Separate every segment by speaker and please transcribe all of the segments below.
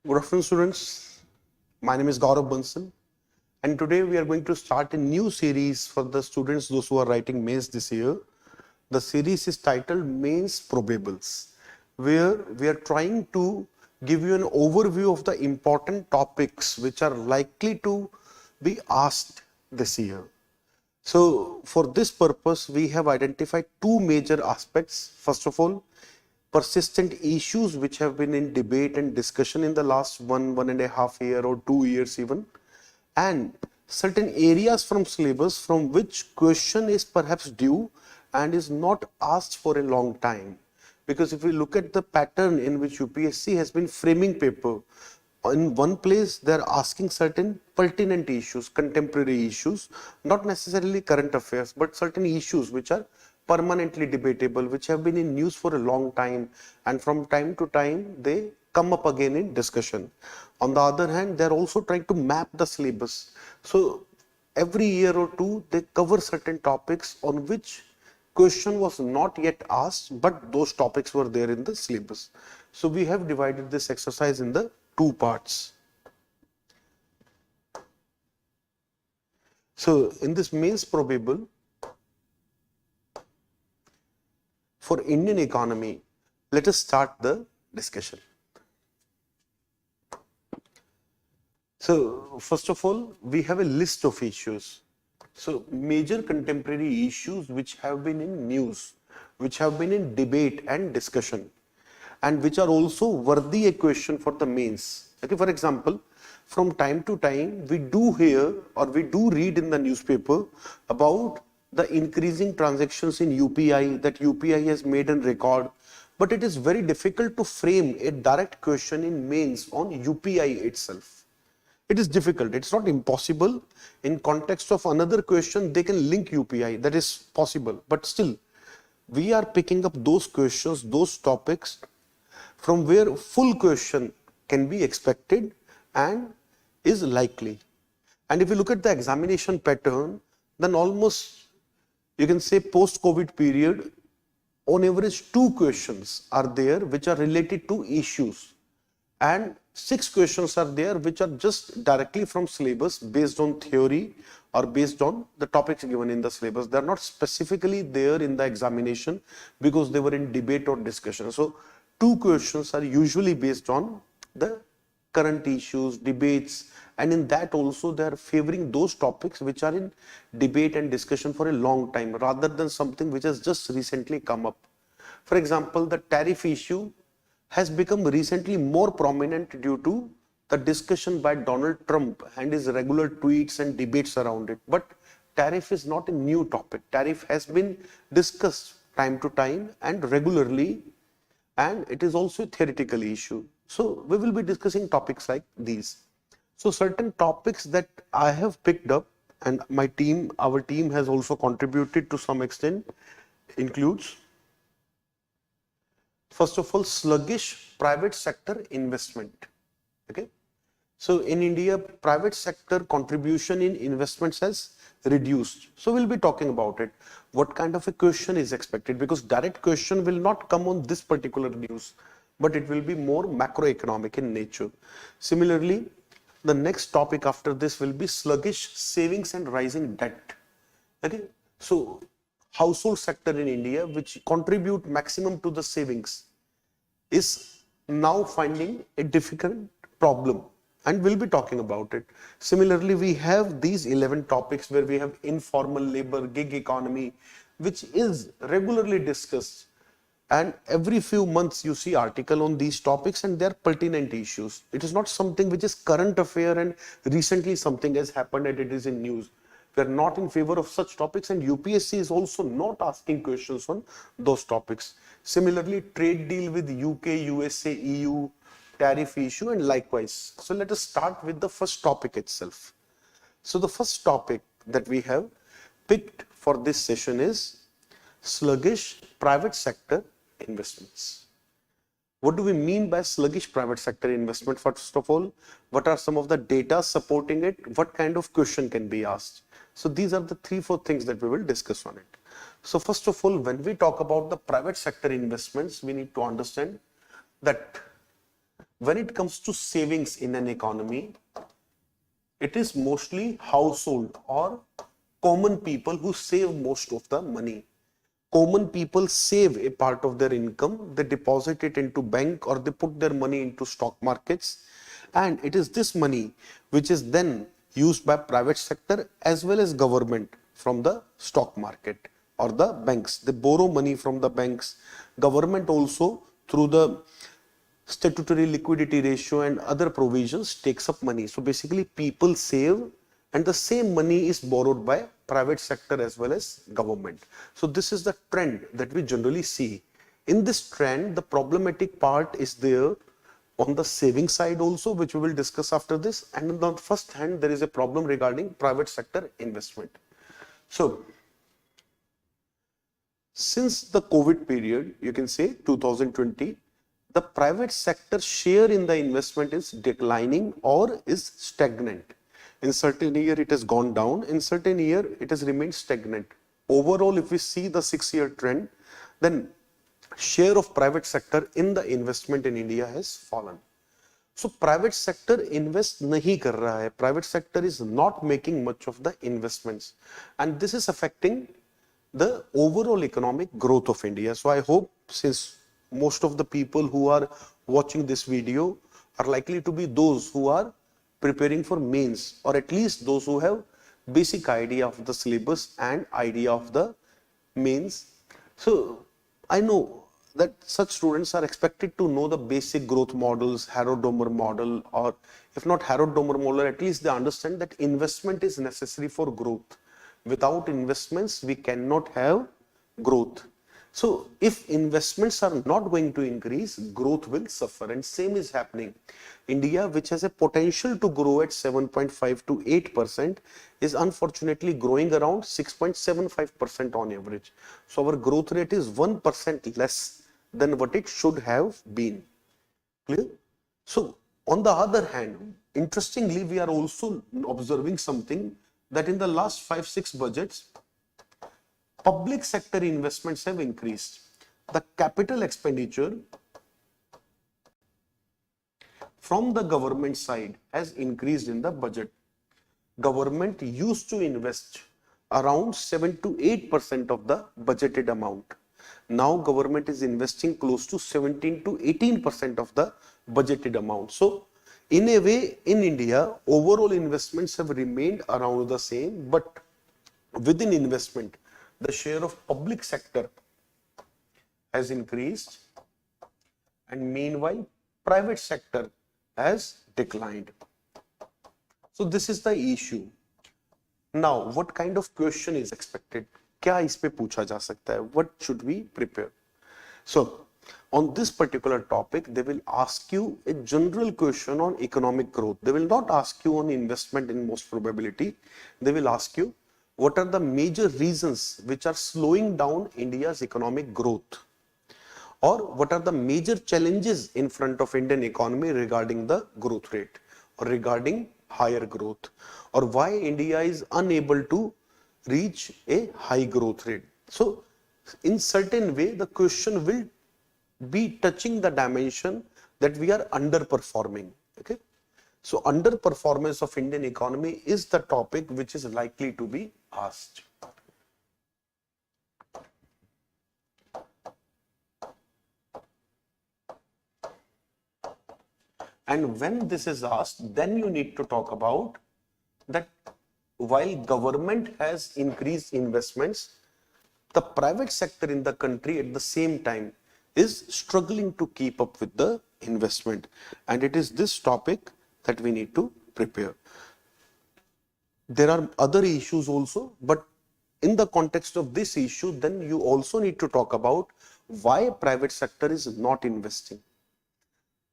Speaker 1: Good afternoon, students. My name is Gaurav Sir, and today we are going to start a new series for the students, those who are writing mains this year. The series is titled Mains Probables, where we are trying to give you an overview of the important topics which are likely to be asked this year. So, for this purpose, we have identified two major aspects. First of all, persistent issues which have been in debate and discussion in the last 1.5 year or 2 years even, and certain areas from syllabus from which question is perhaps due and is not asked for a long time. Because if we look at the pattern in which UPSC has been framing paper, in one place they are asking certain pertinent issues, contemporary issues, not necessarily current affairs, but certain issues which are permanently debatable, which have been in news for a long time, and from time to time they come up again in discussion. On the other hand, they are also trying to map the syllabus. So every year or two they cover certain topics on which question was not yet asked, but those topics were there in the syllabus. So we have divided this exercise in the two parts. So in this mains probable, for Indian economy, let us start the discussion. So first of all, we have a list of issues. So major contemporary issues which have been in news, which have been in debate and discussion, and which are also worthy a question for the mains. Okay, for example, from time to time we do hear or we do read in the newspaper about the increasing transactions in UPI, that UPI has made a record, but it is very difficult to frame a direct question in mains on UPI itself. It is difficult. It's not impossible. In context of another question, they can link UPI. That is possible. But still, we are picking up those questions, those topics from where full question can be expected and is likely. And if you look at the examination pattern, then almost you can say post-COVID period, on average 2 questions are there which are related to issues, and 6 questions are there which are just directly from syllabus based on theory or based on the topics given in the syllabus. They are not specifically there in the examination because they were in debate or discussion. So 2 questions are usually based on the current issues, debates, and in that also they are favoring those topics which are in debate and discussion for a long time rather than something which has just recently come up. For example, the tariff issue has become recently more prominent due to the discussion by Donald Trump and his regular tweets and debates around it. But tariff is not a new topic. Tariff has been discussed time to time and regularly, and it is also a theoretical issue. So we will be discussing topics like these. So certain topics that I have picked up and our team has also contributed to some extent includes, first of all, sluggish private sector investment. Okay. So in India, private sector contribution in investments has reduced. So we'll be talking about it. What kind of a question is expected? Because direct question will not come on this particular news, but it will be more macroeconomic in nature. Similarly, the next topic after this will be sluggish savings and rising debt. Okay. So household sector in India, which contribute maximum to the savings, is now finding a difficult problem, and we'll be talking about it. Similarly, we have these 11 topics where we have informal labor, gig economy, which is regularly discussed, and every few months you see article on these topics and they are pertinent issues. It is not something which is current affair and recently something has happened and it is in news. We are not in favor of such topics, and UPSC is also not asking questions on those topics. Similarly, trade deal with UK, USA, EU, tariff issue, and likewise. So let us start with the first topic itself. So the first topic that we have picked for this session is sluggish private sector investments. What do we mean by sluggish private sector investment? First of all, what are some of the data supporting it? What kind of question can be asked? So these are the 3-4 things that we will discuss on it. So first of all, when we talk about the private sector investments, we need to understand that when it comes to savings in an economy, it is mostly household or common people who save most of the money. Common people save a part of their income, they deposit it into bank or they put their money into stock markets, and it is this money which is then used by private sector as well as government from the stock market or the banks. They borrow money from the banks. Government also through the statutory liquidity ratio and other provisions takes up money. So basically people save and the same money is borrowed by private sector as well as government. So this is the trend that we generally see. In this trend, the problematic part is there on the saving side also, which we will discuss after this. And on the first hand, there is a problem regarding private sector investment. So since the COVID period, you can say 2020, the private sector share in the investment is declining or is stagnant. In certain year it has gone down, in certain year it has remained stagnant. Overall, if we see the 6-year trend, then share of private sector in the investment in India has fallen. So private sector invest nahi kar raha hai. Private sector is not making much of the investments, and this is affecting the overall economic growth of India. So I hope, since most of the people who are watching this video are likely to be those who are preparing for mains, or at least those who have basic idea of the syllabus and idea of the mains. So I know that such students are expected to know the basic growth models, Harrod-Domer model, or if not Harrod-Domer model, at least they understand that investment is necessary for growth. Without investments, we cannot have growth. So if investments are not going to increase, growth will suffer, and same is happening. India, which has a potential to grow at 7.5 to 8%, is unfortunately growing around 6.75% on average. So our growth rate is 1% less than what it should have been. Clear? So on the other hand, interestingly, we are also observing something, that in the last 5-6 budgets, public sector investments have increased. The capital expenditure from the government side has increased in the budget. Government used to invest around 7 to 8% of the budgeted amount. Now government is investing close to 17 to 18% of the budgeted amount. So in a way, in India, overall investments have remained around the same, but within investment, the share of public sector has increased, and meanwhile, private sector has declined. So this is the issue. Now, what kind of question is expected? क्या इस पे पूछा जा सकता है? What should we prepare? So, on this particular topic, they will ask you a general question on economic growth. They will not ask you on investment in most probability. They will ask you, what are the major reasons which are slowing down India's economic growth? Or what are the major challenges in front of Indian economy regarding the growth rate or regarding higher growth? Or why India is unable to reach a high growth rate? So, in certain way, the question will be touching the dimension that we are underperforming. Okay, so underperformance of Indian economy is the topic which is likely to be asked. And when this is asked, then you need to talk about that while government has increased investments, the private sector in the country at the same time is struggling to keep up with the investment, and it is this topic that we need to prepare. There are other issues also, but in the context of this issue, then you also need to talk about why private sector is not investing.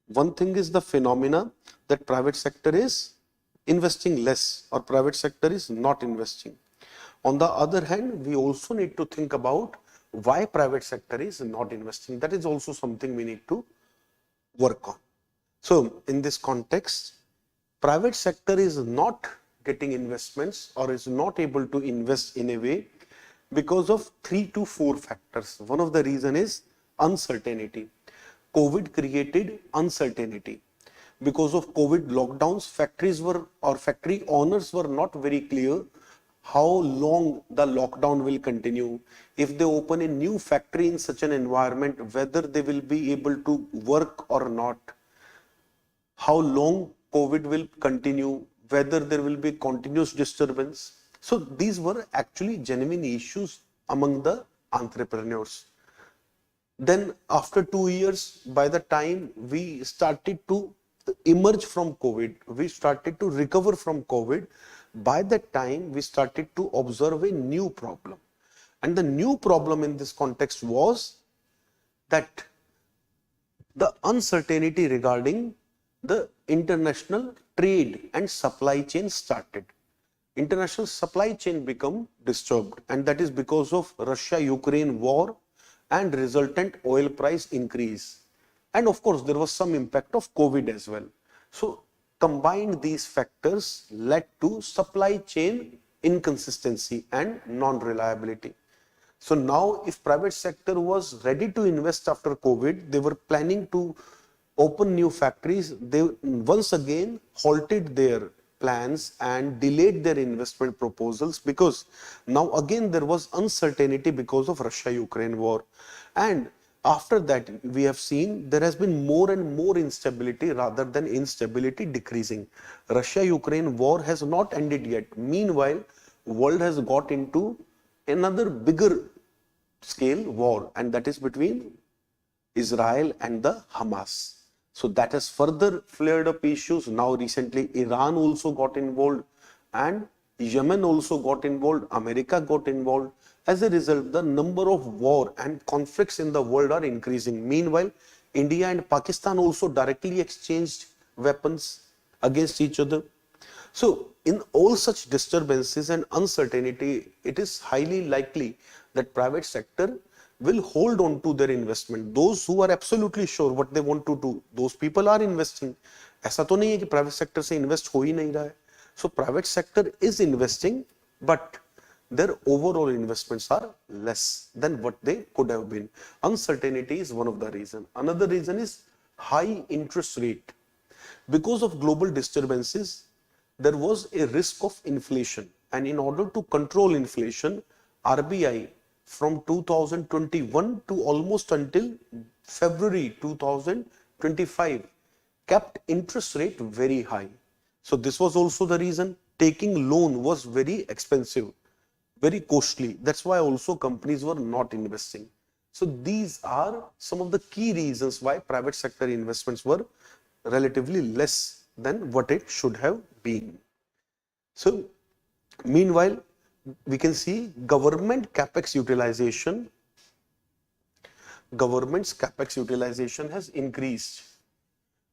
Speaker 1: One thing is the phenomena that private sector is investing less or private sector is not investing. On the other hand, we also need to think about why private sector is not investing. That is also something we need to work on. So in this context, private sector is not getting investments or is not able to invest in a way because of 3 to 4 factors. One of the reason is uncertainty. COVID created uncertainty. because of COVID lockdowns, factory owners were not very clear how long the lockdown will continue. If they open a new factory in such an environment, whether they will be able to work or not, how long COVID will continue, whether there will be continuous disturbance. So these were actually genuine issues among the entrepreneurs. Then after 2 years, by the time we started to emerge from COVID, we started to recover from COVID, by that time we started to observe a new problem. And the new problem in this context was that the uncertainty regarding the international trade and supply chain started. International supply chain become disturbed, and that is because of Russia-Ukraine war and resultant oil price increase. And of course, there was some impact of COVID as well. So combined, these factors led to supply chain inconsistency and non-reliability. So now if private sector was ready to invest after COVID, they were planning to open new factories, they once again halted their plans and delayed their investment proposals, because now again there was uncertainty because of Russia-Ukraine war. And after that, we have seen there has been more and more instability rather than instability decreasing. Russia-Ukraine war has not ended yet. Meanwhile, world has got into another bigger scale war, and that is between Israel and the Hamas. So that has further flared up issues. Now recently Iran also got involved and Yemen also got involved, America got involved. As a result, the number of war and conflicts in the world are increasing. Meanwhile, India and Pakistan also directly exchanged weapons against each other. So in all such disturbances and uncertainty, it is highly likely that private sector will hold on to their investment. Those who are absolutely sure what they want to do, those people are investing. ऐसा तो नहीं है कि private sector से invest हो ही नहीं रहा है. So private sector is investing, but their overall investments are less than what they could have been. Uncertainty is one of the reasons. Another reason is high interest rate. Because of global disturbances, there was a risk of inflation, and in order to control inflation, RBI from 2021 to almost until February 2025 kept interest rate very high. So this was also the reason. Taking loan was very expensive, very costly. That's why also companies were not investing. So these are some of the key reasons why private sector investments were relatively less than what it should have been. So meanwhile, we can see government's capex utilization has increased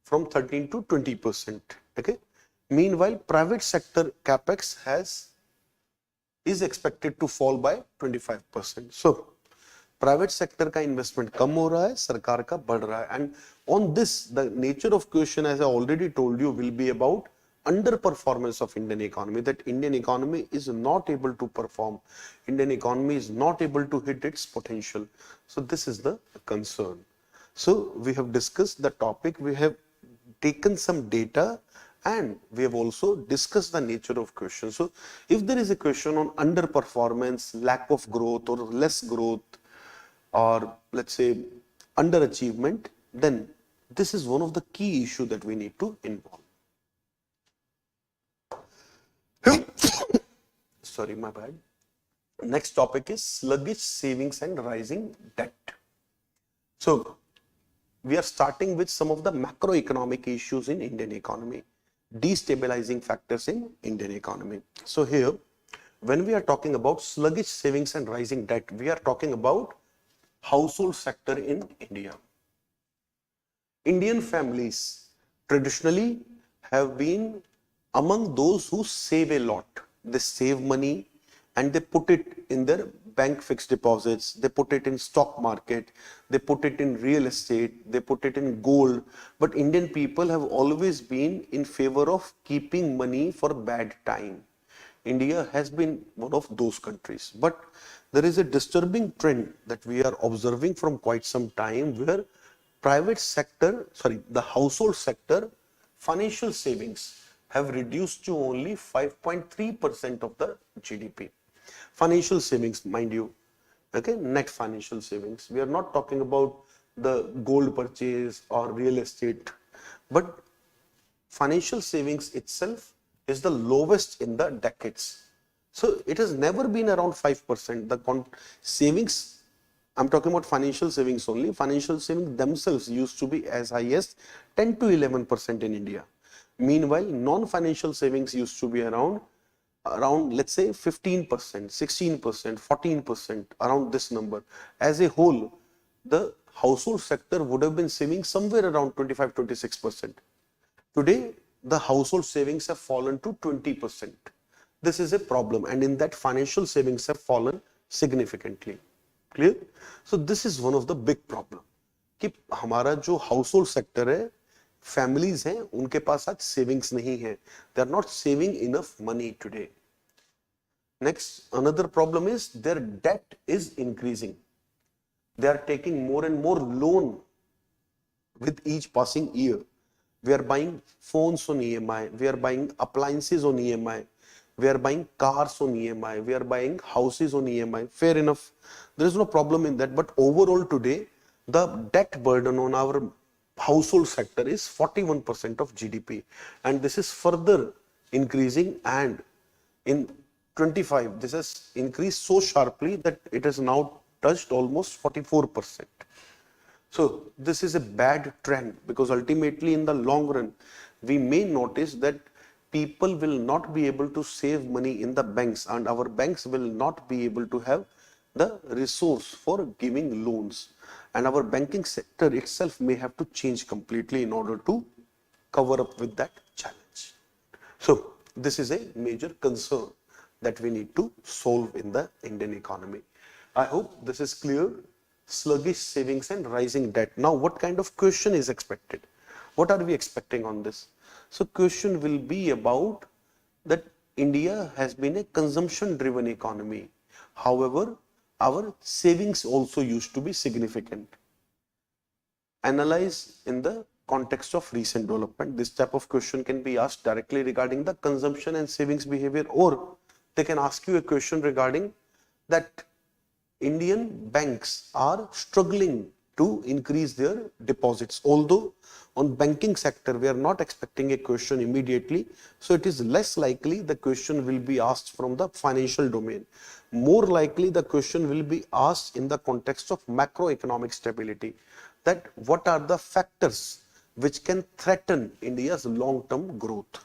Speaker 1: from 13 to 20%. Okay. Meanwhile, private sector capex is expected to fall by 25%. So private sector का investment कम हो रहा है, सरकार का बढ़ रहा है. And on this, the nature of question, as I already told you, will be about underperformance of Indian economy, that Indian economy is not able to perform. Indian economy is not able to hit its potential. So this is the concern. So we have discussed the topic, we have taken some data, and we have also discussed the nature of question. So if there is a question on underperformance, lack of growth or less growth, or let's say underachievement, then this is one of the key issues that we need to involve. Sorry, my bad. Next topic is sluggish savings and rising debt. So we are starting with some of the macroeconomic issues in Indian economy, destabilizing factors in Indian economy. So here, when we are talking about sluggish savings and rising debt, we are talking about household sector in India. Indian families traditionally have been among those who save a lot. They save money and they put it in their bank fixed deposits, they put it in stock market, they put it in real estate, they put it in gold. But Indian people have always been in favor of keeping money for bad time. India has been one of those countries. But there is a disturbing trend that we are observing from quite some time, where the household sector financial savings have reduced to only 5.3% of the GDP. Financial savings, mind you, okay, net financial savings. We are not talking about the gold purchase or real estate, but financial savings itself is the lowest in the decades. So it has never been around 5%. The savings, I'm talking about financial savings only. Financial savings themselves used to be as high as 10 to 11% in India. Meanwhile, non-financial savings used to be around let's say 15%, 16%, 14%, around this number. As a whole, the household sector would have been saving somewhere around 25, 26%. Today, the household savings have fallen to 20%. This is a problem, and in that financial savings have fallen significantly. Clear? So this is one of the big problem कि हमारा जो household sector है, families हैं, उनके पास आज savings नहीं है. They are not saving enough money today. Next, another problem is their debt is increasing. They are taking more and more loan with each passing year. We are buying phones on EMI. We are buying appliances on EMI. We are buying cars on EMI. We are buying houses on EMI. Fair enough. There is no problem in that. But overall today, the debt burden on our household sector is 41% of GDP. And this is further increasing, and in 25, this has increased so sharply that it has now touched almost 44%. So this is a bad trend, because ultimately in the long run, we may notice that people will not be able to save money in the banks, and our banks will not be able to have the resource for giving loans. And our banking sector itself may have to change completely in order to cover up with that challenge. So this is a major concern that we need to solve in the Indian economy. I hope this is clear. Sluggish savings and rising debt. Now, what kind of question is expected? What are we expecting on this? So, question will be about that India has been a consumption-driven economy. However, our savings also used to be significant. Analyze in the context of recent development. This type of question can be asked directly regarding the consumption and savings behavior, or they can ask you a question regarding that Indian banks are struggling to increase their deposits. Although on banking sector, we are not expecting a question immediately. So it is less likely the question will be asked from the financial domain. More likely the question will be asked in the context of macroeconomic stability. That what are the factors which can threaten India's long-term growth?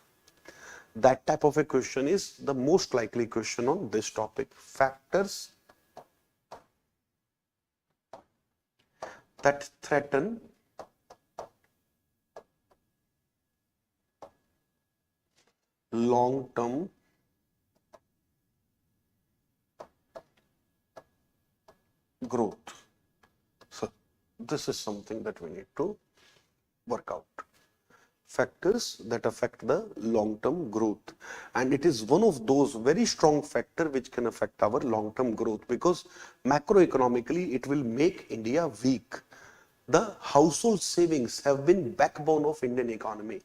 Speaker 1: That type of a question is the most likely question on this topic. Factors that threaten long-term growth. So this is something that we need to work out. Factors that affect the long-term growth, and it is one of those very strong factors which can affect our long-term growth, because macroeconomically it will make India weak. The household savings have been backbone of Indian economy,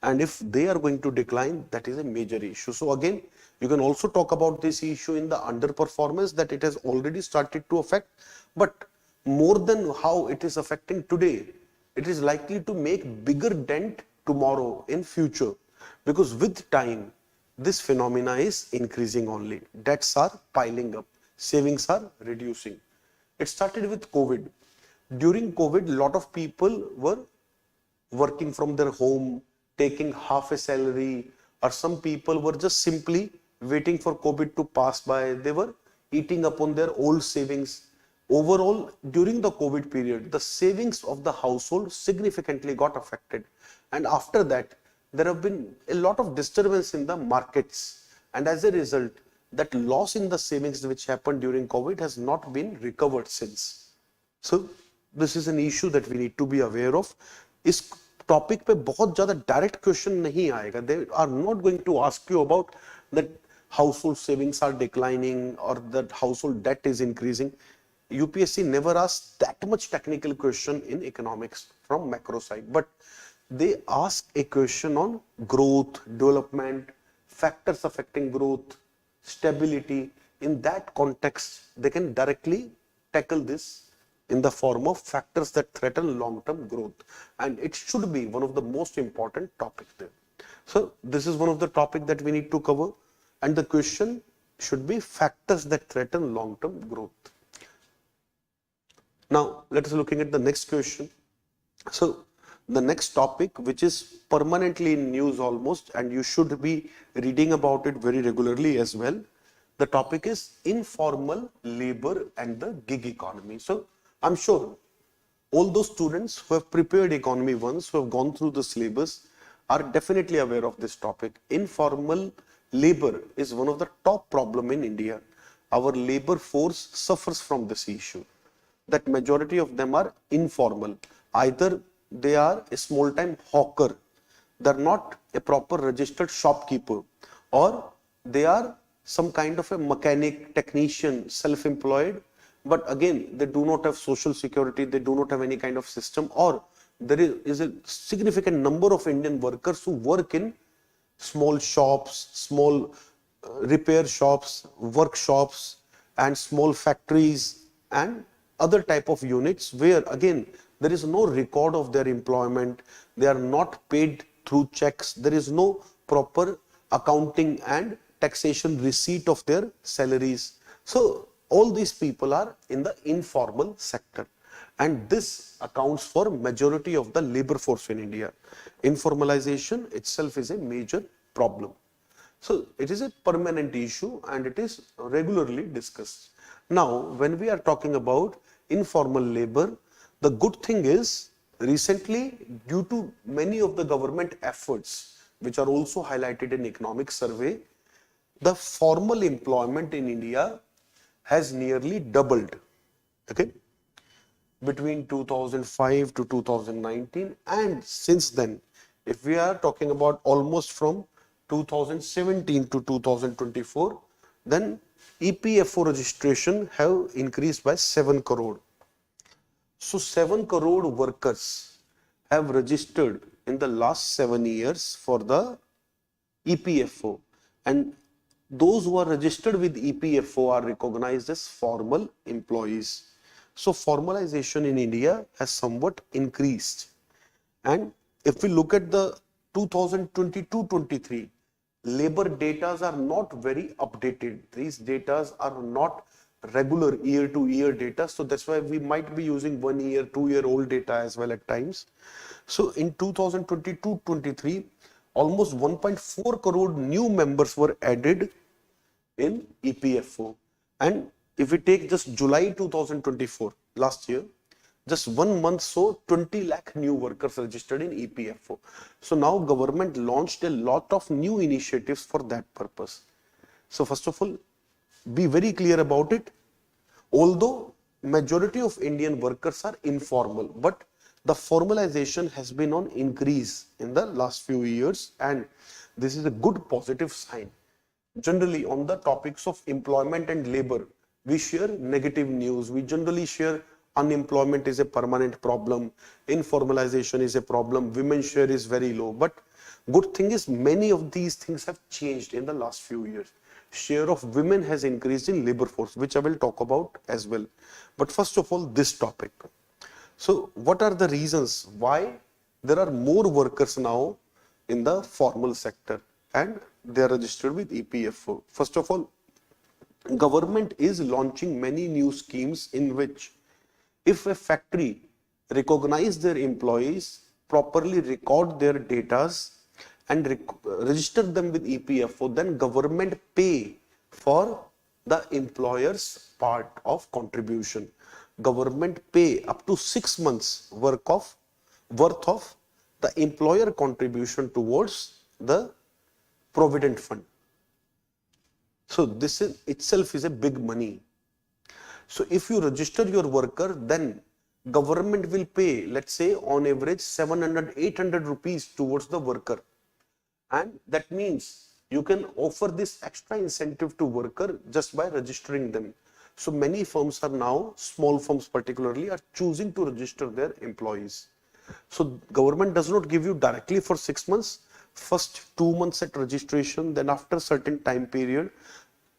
Speaker 1: and if they are going to decline, that is a major issue. So again, you can also talk about this issue in the underperformance that it has already started to affect, but more than how it is affecting today, it is likely to make bigger dent tomorrow in future, because with time this phenomena is increasing only. Debts are piling up, savings are reducing. It started with COVID. During COVID, a lot of people were working from their home, taking half a salary, or some people were just simply waiting for COVID to pass by. They were eating up on their old savings. Overall, during the COVID period, the savings of the household significantly got affected. And after that, there have been a lot of disturbance in the markets. And as a result, that loss in the savings which happened during COVID has not been recovered since. So this is an issue that we need to be aware of. इस topic पे बहुत ज़्यादा direct question नहीं आएगा. They are not going to ask you about that household savings are declining or that household debt is increasing. UPSC never asks that much technical question in economics from macro side. But they ask a question on growth, development, factors affecting growth, stability. In that context, they can directly tackle this in the form of factors that threaten long-term growth. And it should be one of the most important topics there. So this is one of the topics that we need to cover. And the question should be factors that threaten long-term growth. Now, let us looking at the next question. So, the next topic, which is permanently in news almost, and you should be reading about it very regularly as well. The topic is informal labor and the gig economy. So, I'm sure all those students who have prepared economy once, who have gone through the syllabus, are definitely aware of this topic. Informal labor is one of the top problem in India. Our labor force suffers from this issue. That majority of them are informal. Either they are a small time hawker, they're not a proper registered shopkeeper, or they are some kind of a mechanic, technician, self-employed, but again, they do not have social security, they do not have any kind of system, or there is a significant number of Indian workers who work in small shops, small repair shops, workshops, and small factories, and other type of units where again there is no record of their employment, they are not paid through checks, there is no proper accounting and taxation receipt of their salaries. So all these people are in the informal sector, and this accounts for majority of the labor force in India. Informalization itself is a major problem. So it is a permanent issue and it is regularly discussed. Now, when we are talking about informal labor, the good thing is recently, due to many of the government efforts which are also highlighted in economic survey, the formal employment in India has nearly doubled, okay, between 2005 to 2019, and since then, if we are talking about almost from 2017 to 2024, then EPFO registration have increased by 7 crore. So 7 crore workers have registered in the last 7 years for the EPFO, and those who are registered with EPFO are recognized as formal employees. So formalization in India has somewhat increased. And if we look at the 2022-23, labor data are not very updated. These data are not regular year to year data. So that's why we might be using 1 year, 2 year old data as well at times. So in 2022-23, almost 1.4 crore new members were added in EPFO. And if we take just July 2024, last year, just 1 month, so 20 lakh new workers registered in EPFO. So now government launched a lot of new initiatives for that purpose. So first of all, be very clear about it. Although majority of Indian workers are informal, but the formalization has been on increase in the last few years, and this is a good positive sign. Generally on the topics of employment and labor, we share negative news. We generally share unemployment is a permanent problem, informalization is a problem, women's share is very low. But good thing is many of these things have changed in the last few years. Share of women has increased in labor force, which I will talk about as well. But first of all, this topic. So what are the reasons why there are more workers now in the formal sector and they are registered with EPFO? First of all, government is launching many new schemes in which if a factory recognize their employees, properly record their datas and register them with EPFO, then government pay for the employer's part of contribution. Government pay up to 6 months worth of the employer contribution towards the provident fund. So this is itself is a big money. So if you register your worker, then government will pay, let's say on average 700-800 rupees towards the worker. And that means you can offer this extra incentive to worker just by registering them. So many firms are now, small firms particularly, are choosing to register their employees. So government does not give you directly for 6 months, first 2 months at registration, then after certain time period,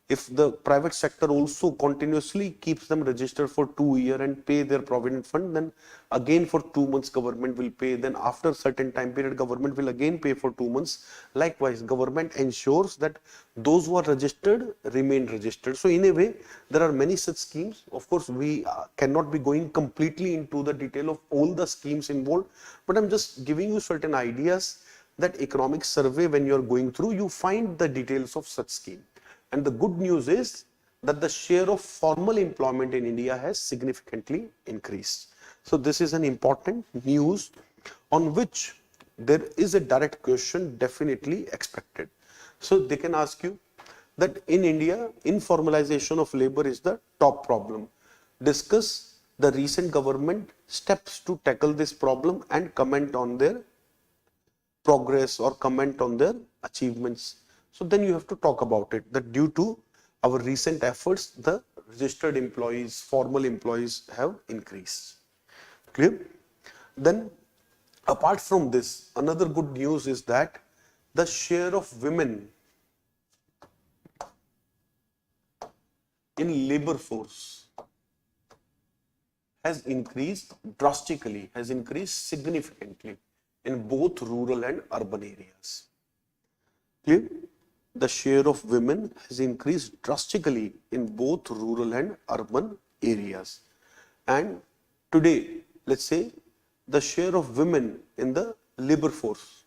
Speaker 1: if the private sector also continuously keeps them registered for 2 years and pay their provident fund, then again for 2 months government will pay, then after certain time period government will again pay for 2 months. Likewise, government ensures that those who are registered remain registered. So in a way, there are many such schemes. Of course, we cannot be going completely into the detail of all the schemes involved, but I'm just giving you certain ideas that economic survey, when you are going through, you find the details of such scheme. And the good news is that the share of formal employment in India has significantly increased. So this is an important news on which there is a direct question definitely expected. So they can ask you that in India, informalization of labor is the top problem. Discuss the recent government steps to tackle this problem and comment on their progress or comment on their achievements. So then you have to talk about it, that due to our recent efforts, the registered employees, formal employees have increased. Clear? Then apart from this, another good news is that the share of women in labor force has increased drastically, has increased significantly in both rural and urban areas. Clear? The share of women has increased drastically in both rural and urban areas. And today, let's say, the share of women in the labor force,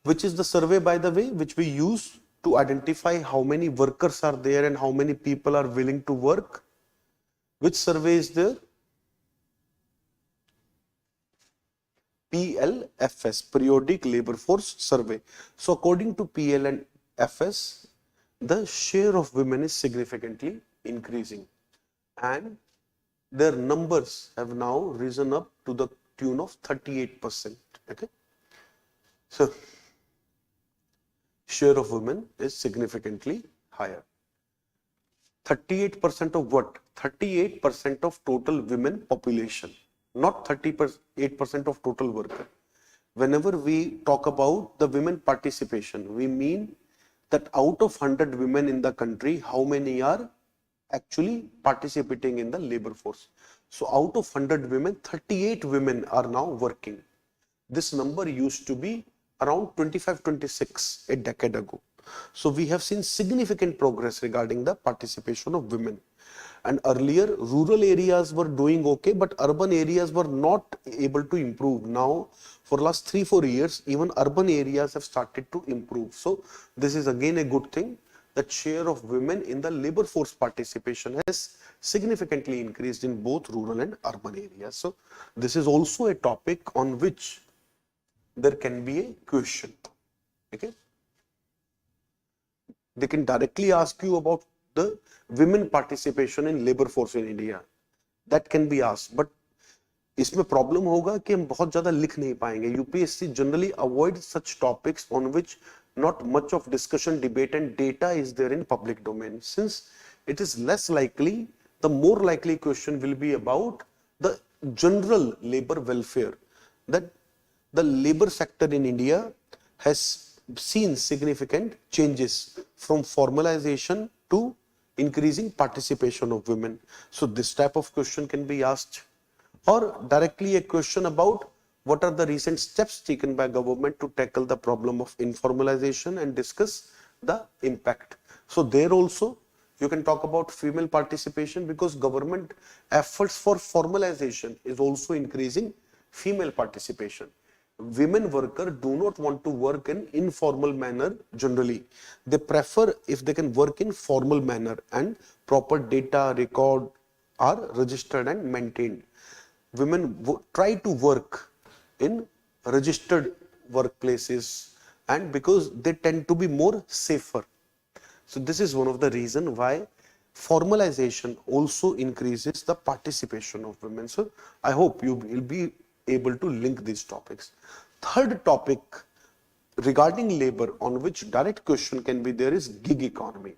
Speaker 1: which is the survey, by the way, which we use to identify how many workers are there and how many people are willing to work. Which survey is there? PLFS, Periodic Labor Force Survey. So according to PLFS, the share of women is significantly increasing and their numbers have now risen up to the tune of 38%. Okay. So share of women is significantly higher. 38% of what? 38% of total women population. Not 38% of total worker. Whenever we talk about the women participation, we mean that out of 100 women in the country, how many are actually participating in the labor force. So out of 100 women, 38 women are now working. This number used to be around 25-26 a decade ago. So we have seen significant progress regarding the participation of women. And earlier, rural areas were doing okay, but urban areas were not able to improve. Now, for last 3-4 years, even urban areas have started to improve. So this is again a good thing, that share of women in the labor force participation has significantly increased in both rural and urban areas. So this is also a topic on which there can be a question. Okay. They can directly ask you about the women participation in labor force in India. That can be asked, but इसमें problem होगा कि हम बहुत ज़्यादा लिख नहीं पाएंगे. UPSC generally avoid such topics on which not much of discussion, debate and data is there in public domain. Since it is less likely, the more likely question will be about the general labor welfare, that the labor sector in India has seen significant changes from formalization to increasing participation of women. So this type of question can be asked, or directly a question about what are the recent steps taken by government to tackle the problem of informalization and discuss the impact. So there also you can talk about female participation, because government efforts for formalization is also increasing female participation. Women workers do not want to work in informal manner generally. They prefer if they can work in formal manner and proper data record are registered and maintained. Women try to work in registered workplaces, and because they tend to be more safer. So this is one of the reasons why formalization also increases the participation of women. So I hope you will be able to link these topics. Third topic regarding labor on which direct question can be there is gig economy.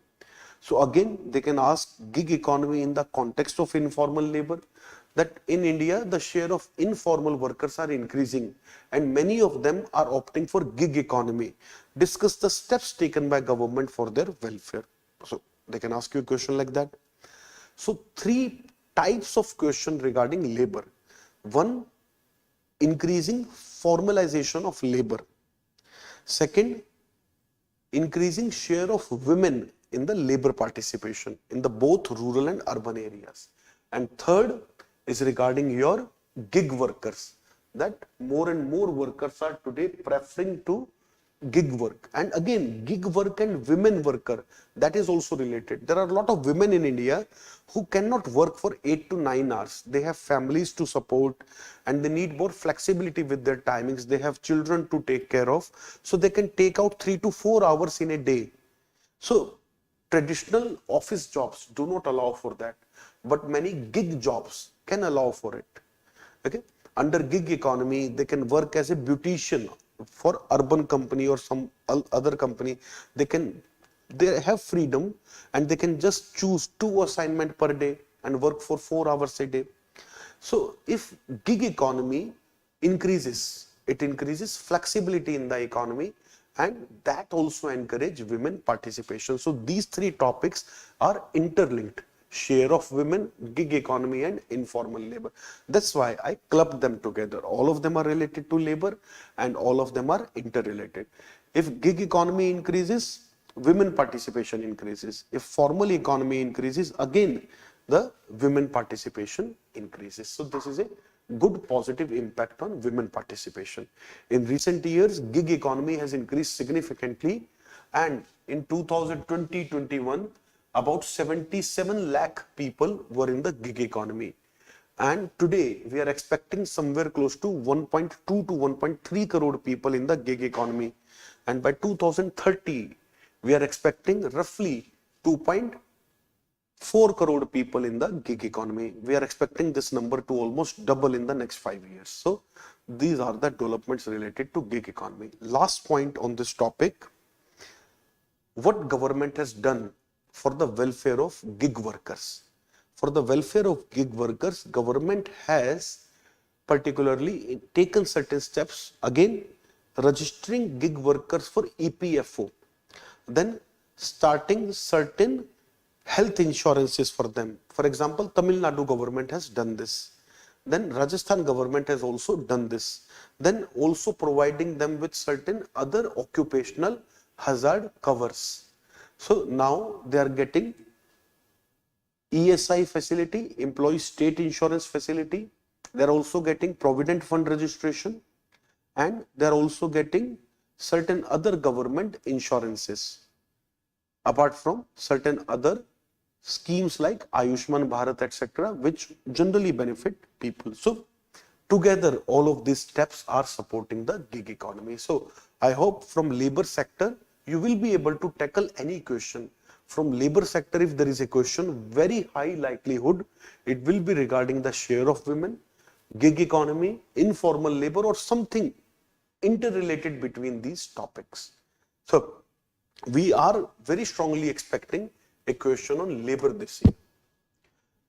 Speaker 1: So again, they can ask gig economy in the context of informal labor. that in India, the share of informal workers are increasing and many of them are opting for gig economy. Discuss the steps taken by government for their welfare. So they can ask you a question like that. So three types of question regarding labor. One, increasing formalization of labor. Second, increasing share of women in the labor participation in the both rural and urban areas. And third is regarding your gig workers, that more and more workers are today preferring to gig work. And again, gig work and women worker, that is also related. There are a lot of women in India who cannot work for 8 to 9 hours. They have families to support and they need more flexibility with their timings. They have children to take care of. So they can take out 3 to 4 hours in a day. So traditional office jobs do not allow for that, but many gig jobs can allow for it. Okay. Under gig economy, they can work as a beautician for urban company or some other company. They have freedom and they can just choose 2 assignments per day and work for 4 hours a day. So if gig economy increases, it increases flexibility in the economy, and that also encourage women participation. So these three topics are interlinked: share of women, gig economy, and informal labor. That's why I clubbed them together. All of them are related to labor and all of them are interrelated. If gig economy increases, women participation increases. If formal economy increases, again the women participation increases. So this is a good positive impact on women participation. In recent years, gig economy has increased significantly, and in 2020-21, about 77 lakh people were in the gig economy. And today we are expecting somewhere close to 1.2 to 1.3 crore people in the gig economy. And by 2030, we are expecting roughly 2.4 crore people in the gig economy. We are expecting this number to almost double in the next 5 years. So these are the developments related to gig economy. Last point on this topic: what government has done for the welfare of gig workers. For the welfare of gig workers, government has particularly taken certain steps. Again, registering gig workers for EPFO, then starting certain health insurances for them. For example, Tamil Nadu government has done this. Then Rajasthan government has also done this. Then also providing them with certain other occupational hazard covers. So now they are getting ESI facility, employee state insurance facility. They are also getting provident fund registration, and they are also getting certain other government insurances, apart from certain other schemes like Ayushman Bharat, etc., which generally benefit people. So together, all of these steps are supporting the gig economy. So I hope from labor sector, you will be able to tackle any question. From labor sector, if there is a question, very high likelihood it will be regarding the share of women, gig economy, informal labor, or something interrelated between these topics. So we are very strongly expecting a question on labor this year.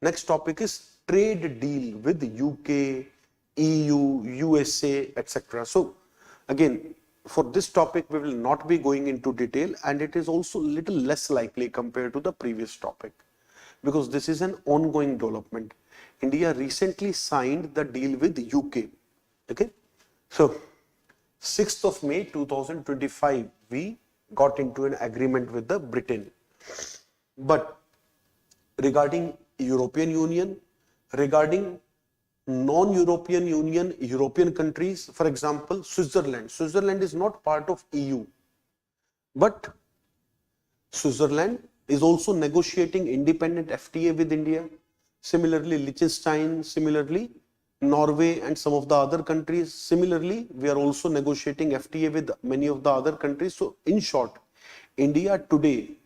Speaker 1: Next topic is trade deal with UK, EU, USA, etc. So again, for this topic, we will not be going into detail, and it is also little less likely compared to the previous topic, because this is an ongoing development. India recently signed the deal with UK. Okay, so 6th of May 2025, we got into an agreement with the Britain. But regarding European Union, regarding non-European Union, European countries, for example, Switzerland is not part of EU, but Switzerland is also negotiating independent FTA with India. Similarly, Liechtenstein, similarly, Norway and some of the other countries. Similarly, we are also negotiating FTA with many of the other countries. So in short, India today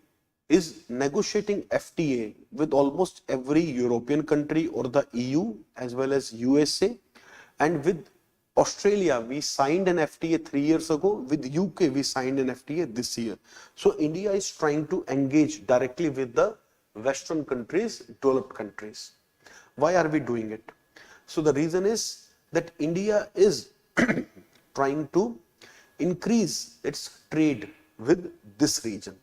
Speaker 1: is negotiating FTA with almost every European country or the EU as well as USA, and with Australia we signed an FTA 3 years ago, with UK we signed an FTA this year. So India is trying to engage directly with the Western countries, developed countries. Why are we doing it? So the reason is that India is trying to increase its trade with this region.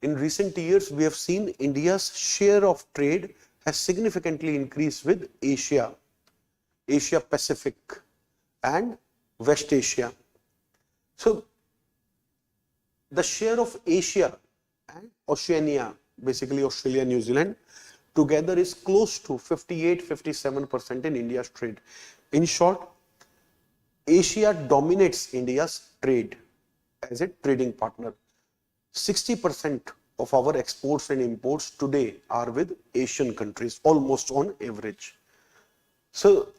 Speaker 1: In recent years, we have seen India's share of trade has significantly increased with Asia, Asia Pacific and West Asia. So the share of Asia and Oceania, basically Australia, New Zealand, together is close to 58-57% in India's trade. In short, Asia dominates India's trade as a trading partner. 60% of our exports and imports today are with Asian countries, almost on average. So,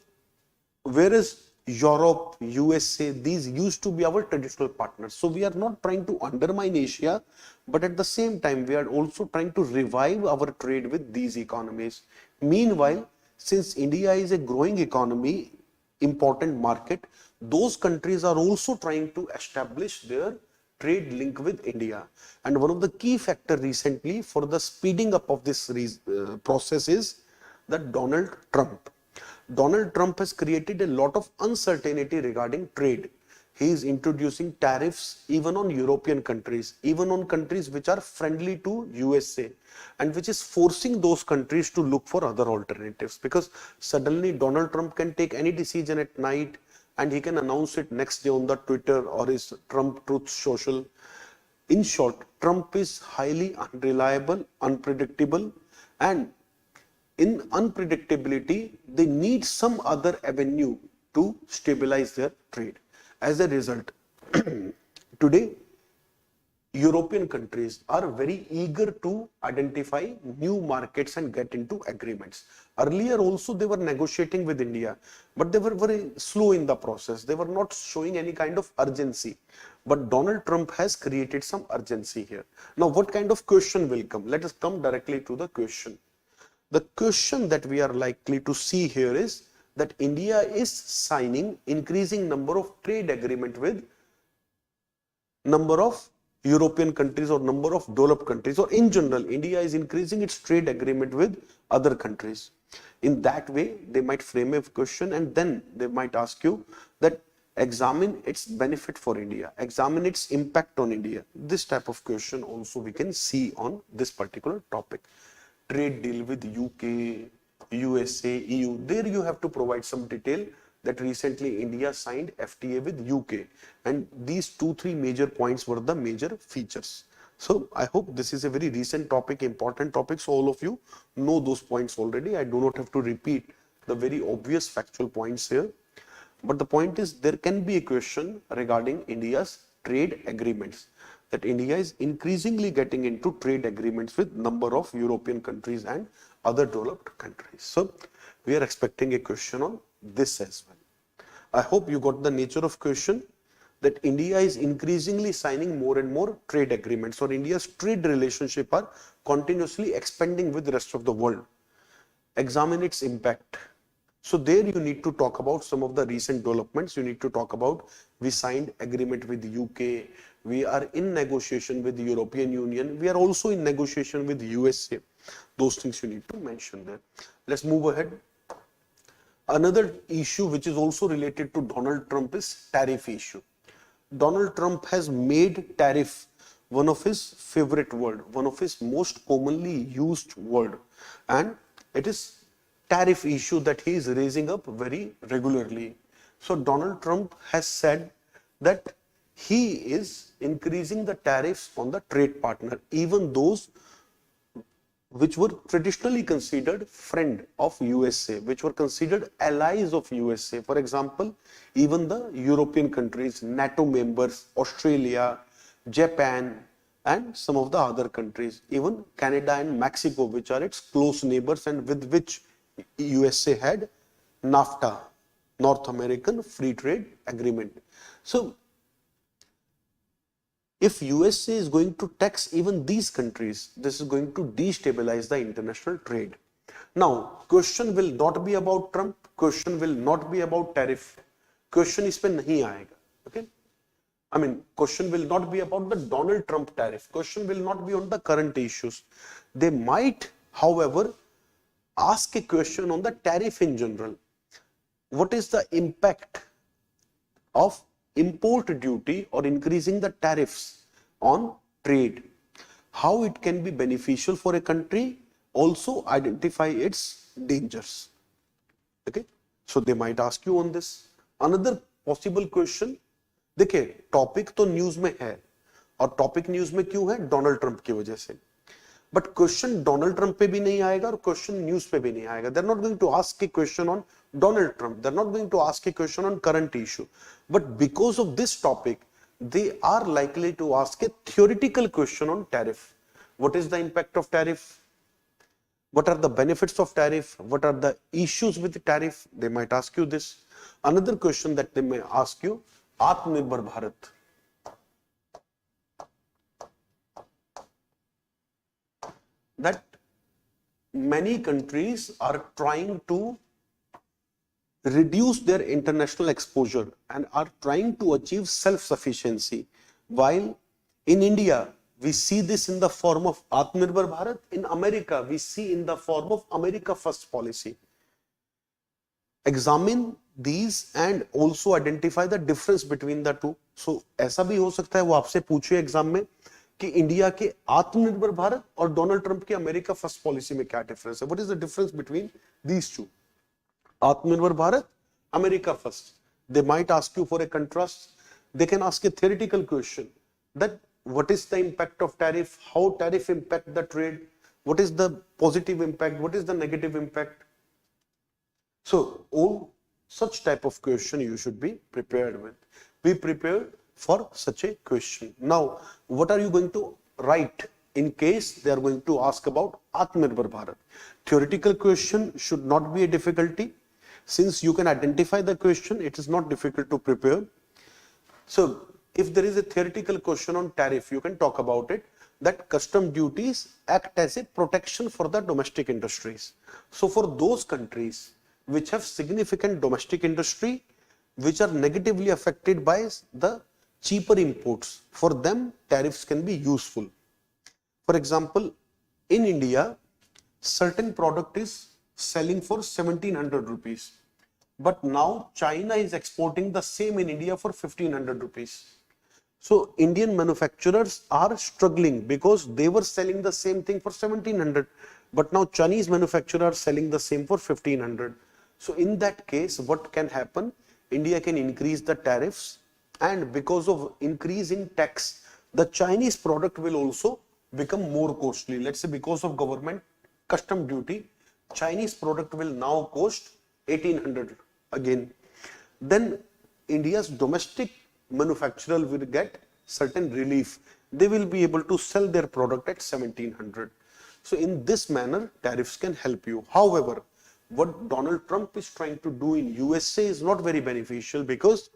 Speaker 1: whereas Europe, USA, these used to be our traditional partners. So, we are not trying to undermine Asia, but at the same time, we are also trying to revive our trade with these economies. Meanwhile, since India is a growing economy, important market, those countries are also trying to establish their trade link with India. And one of the key factors recently for the speeding up of this process is that Donald Trump. Donald Trump has created a lot of uncertainty regarding trade. He is introducing tariffs even on European countries, even on countries which are friendly to USA, and which is forcing those countries to look for other alternatives, because suddenly Donald Trump can take any decision at night and he can announce it next day on the Twitter or his Trump Truth Social. In short, Trump is highly unreliable, unpredictable, and in unpredictability, they need some other avenue to stabilize their trade. As a result, today, European countries are very eager to identify new markets and get into agreements. Earlier also they were negotiating with India, but they were very slow in the process. They were not showing any kind of urgency. But Donald Trump has created some urgency here. Now, what kind of question will come? Let us come directly to the question. The question that we are likely to see here is that India is signing increasing number of trade agreement with number of European countries or number of developed countries, or in general, India is increasing its trade agreement with other countries. In that way, they might frame a question and then they might ask you that examine its benefit for India, examine its impact on India. This type of question also we can see on this particular topic. Trade deal with UK, USA, EU, there you have to provide some detail that recently India signed FTA with UK, and these 2-3 major points were the major features. So I hope this is a very recent topic, important topic, so all of you know those points already. I do not have to repeat the very obvious factual points here, but the point is there can be a question regarding India's trade agreements, that India is increasingly getting into trade agreements with number of European countries and other developed countries. So we are expecting a question on this as well. I hope you got the nature of question, that India is increasingly signing more and more trade agreements, or India's trade relationship are continuously expanding with the rest of the world. Examine its impact. So there you need to talk about some of the recent developments. You need to talk about we signed agreement with the UK, we are in negotiation with the European Union, we are also in negotiation with the USA. Those things you need to mention there. Let's move ahead. Another issue which is also related to Donald Trump is tariff issue. Donald Trump has made tariff one of his favorite word, one of his most commonly used word, and it is tariff issue that he is raising up very regularly. So Donald Trump has said that he is increasing the tariffs on the trade partner, even those which were traditionally considered friend of USA, which were considered allies of USA. For example, even the European countries, NATO members, Australia, Japan, and some of the other countries, even Canada and Mexico, which are its close neighbors and with which USA had NAFTA, North American Free Trade Agreement. So if USA is going to tax even these countries, this is going to destabilize the international trade. Now, question will not be about Trump, question will not be about tariff. Question is pe nahi aayega. Okay? I mean, question will not be about the Donald Trump tariff. Question will not be on the current issues. They might, however, ask a question on the tariff in general. what is the impact of import duty or increasing the tariffs on trade, how it can be beneficial for a country, also identify its dangers. Okay, so they might ask you on this. Another possible question, देखिए topic तो news में है, और topic news में क्यों है? Donald Trump की वजह से, बट क्वेश्चन डोनाल्ड ट्रंप पे भी नहीं आएगा और क्वेश्चन न्यूज पे भी नहीं आएगा. They are not going to ask a question on Donald Trump, they are not going to ask a question on current issue, but because of this topic they are likely to ask a theoretical question on tariff. What is the impact of tariff? What are the benefits of tariff? What are the issues with the tariff? They might ask you this. Another question that they may ask you, Atmanirbhar Bharat. That many countries are trying to reduce their international exposure and are trying to achieve self-sufficiency, while in India we see this in the form of Atmanirbhar Bharat, in America we see in the form of America First policy. Examine these and also identify the difference between the two. So ऐसा भी हो सकता है वो आपसे पूछे exam में कि इंडिया के आत्मनिर्भर भारत और डोनाल्ड ट्रंप की अमेरिका फर्स्ट पॉलिसी में क्या डिफरेंस है. What is the difference between these two? Atmanirbhar Bharat, America First. They might ask you for a contrast. They can ask a theoretical question that what is the impact of tariff, how tariff impact the trade, what is the positive impact, what is the negative impact. So all such type of question you should be prepared with. Be prepared for such a question. Now, what are you going to write in case they are going to ask about Atmanirbhar Bharat? Theoretical question should not be a difficulty. Since you can identify the question, it is not difficult to prepare. So if there is a theoretical question on tariff, you can talk about it, that custom duties act as a protection for the domestic industries. So for those countries which have significant domestic industry, which are negatively affected by the cheaper imports, for them tariffs can be useful. For example, in India, certain product is selling for 1700 rupees, but now China is exporting the same in India for 1500 rupees. So Indian manufacturers are struggling because they were selling the same thing for 1700, but now Chinese manufacturers are selling the same for 1500. So in that case, what can happen? India can increase the tariffs, and because of increase in tax, the Chinese product will also become more costly. Let's say because of government custom duty, Chinese product will now cost 1800 again. Then India's domestic manufacturer will get certain relief. They will be able to sell their product at 1700. So in this manner, tariffs can help you. However, what Donald Trump is trying to do in USA is not very beneficial, because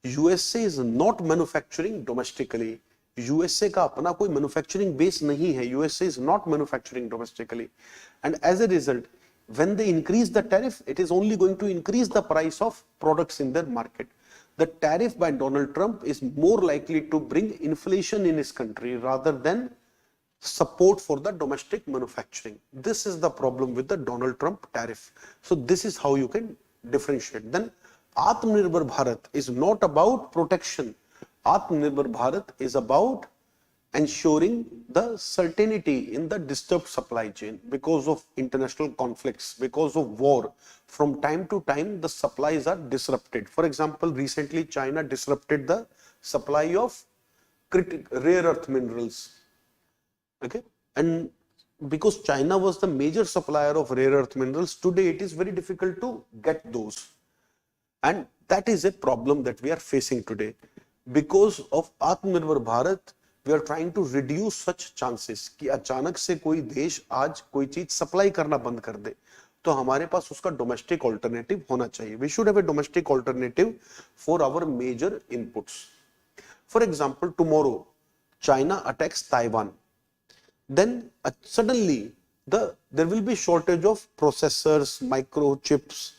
Speaker 1: USA is not manufacturing domestically. USA का अपना कोई manufacturing base नहीं है. USA is not manufacturing domestically, and as a result, when they increase the tariff, it is only going to increase the price of products in their market. The tariff by Donald Trump is more likely to bring inflation in his country rather than support for the domestic manufacturing. This is the problem with the Donald Trump tariff. So this is how you can differentiate. Then Atmanirbhar Bharat is not about protection. Atmanirbhar Bharat is about ensuring the certainty in the disturbed supply chain because of international conflicts, because of war. From time to time, the supplies are disrupted. For example, recently China disrupted the supply of rare earth minerals. Okay, and because China was the major supplier of rare earth minerals, today it is very difficult to get those, and that is a problem that we are facing today. Because of Atmanirbhar Bharat, we are trying to reduce such chances कि अचानक से कोई देश आज कोई चीज supply करना बंद कर दे, तो हमारे पास उसका डोमेस्टिक ऑल्टरनेटिव होना चाहिए. We should have a domestic alternative for our major inputs. For example, tomorrow China attacks Taiwan, then suddenly there will be shortage of processors, microchips,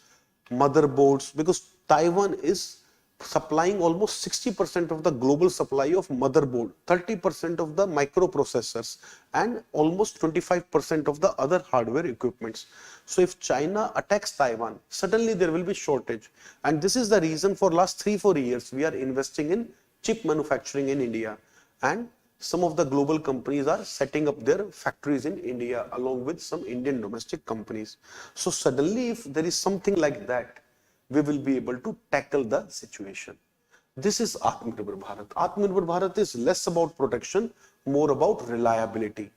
Speaker 1: motherboards, because Taiwan is supplying almost 60% of the global supply of motherboard, 30% of the microprocessors, and almost 25% of the other hardware equipments. So if China attacks Taiwan, suddenly there will be shortage. And this is the reason for last 3-4 years we are investing in chip manufacturing in India. And some of the global companies are setting up their factories in India along with some Indian domestic companies. So suddenly if there is something like that, we will be able to tackle the situation. This is Atmanirbhar Bharat. Atmanirbhar Bharat is less about protection, more about reliability.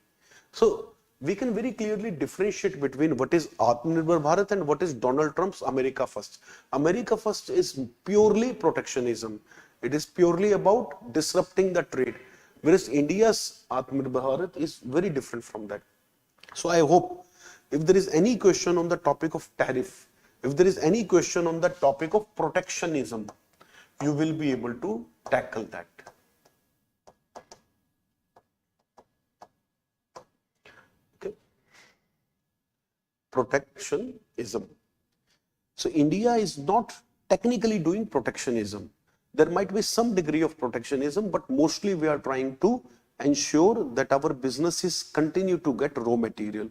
Speaker 1: So we can very clearly differentiate between what is Atmanirbhar Bharat and what is Donald Trump's America First. America First is purely protectionism. It is purely about disrupting the trade. Whereas India's Atmanirbhar Bharat is very different from that. So I hope if there is any question on the topic of tariff, if there is any question on the topic of protectionism, you will be able to tackle that. Okay. Protectionism. So India is not technically doing protectionism. There might be some degree of protectionism, but mostly we are trying to ensure that our businesses continue to get raw material.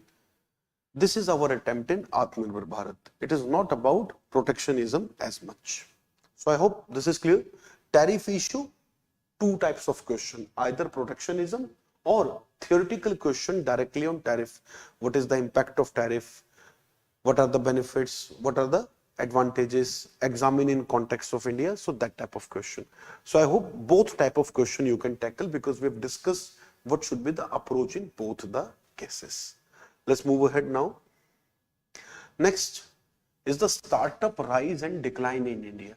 Speaker 1: This is our attempt in Atmanirbhar Bharat. It is not about protectionism as much. So I hope this is clear. Tariff issue, two types of question, either protectionism or theoretical question directly on tariff. What is the impact of tariff? What are the benefits? What are the advantages? Examine in context of India. So that type of question. So I hope both type of question you can tackle because we have discussed what should be the approach in both the cases. Let's move ahead now. Next is the startup rise and decline in India.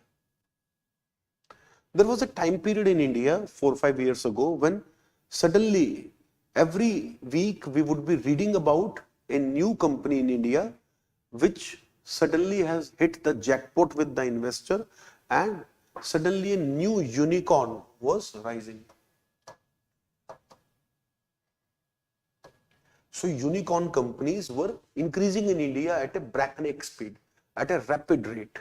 Speaker 1: There was a time period in India 4 or 5 years ago when suddenly every week we would be reading about a new company in India which suddenly has hit the jackpot with the investor and suddenly a new unicorn was rising. So unicorn companies were increasing in India at a breakneck speed, at a rapid rate.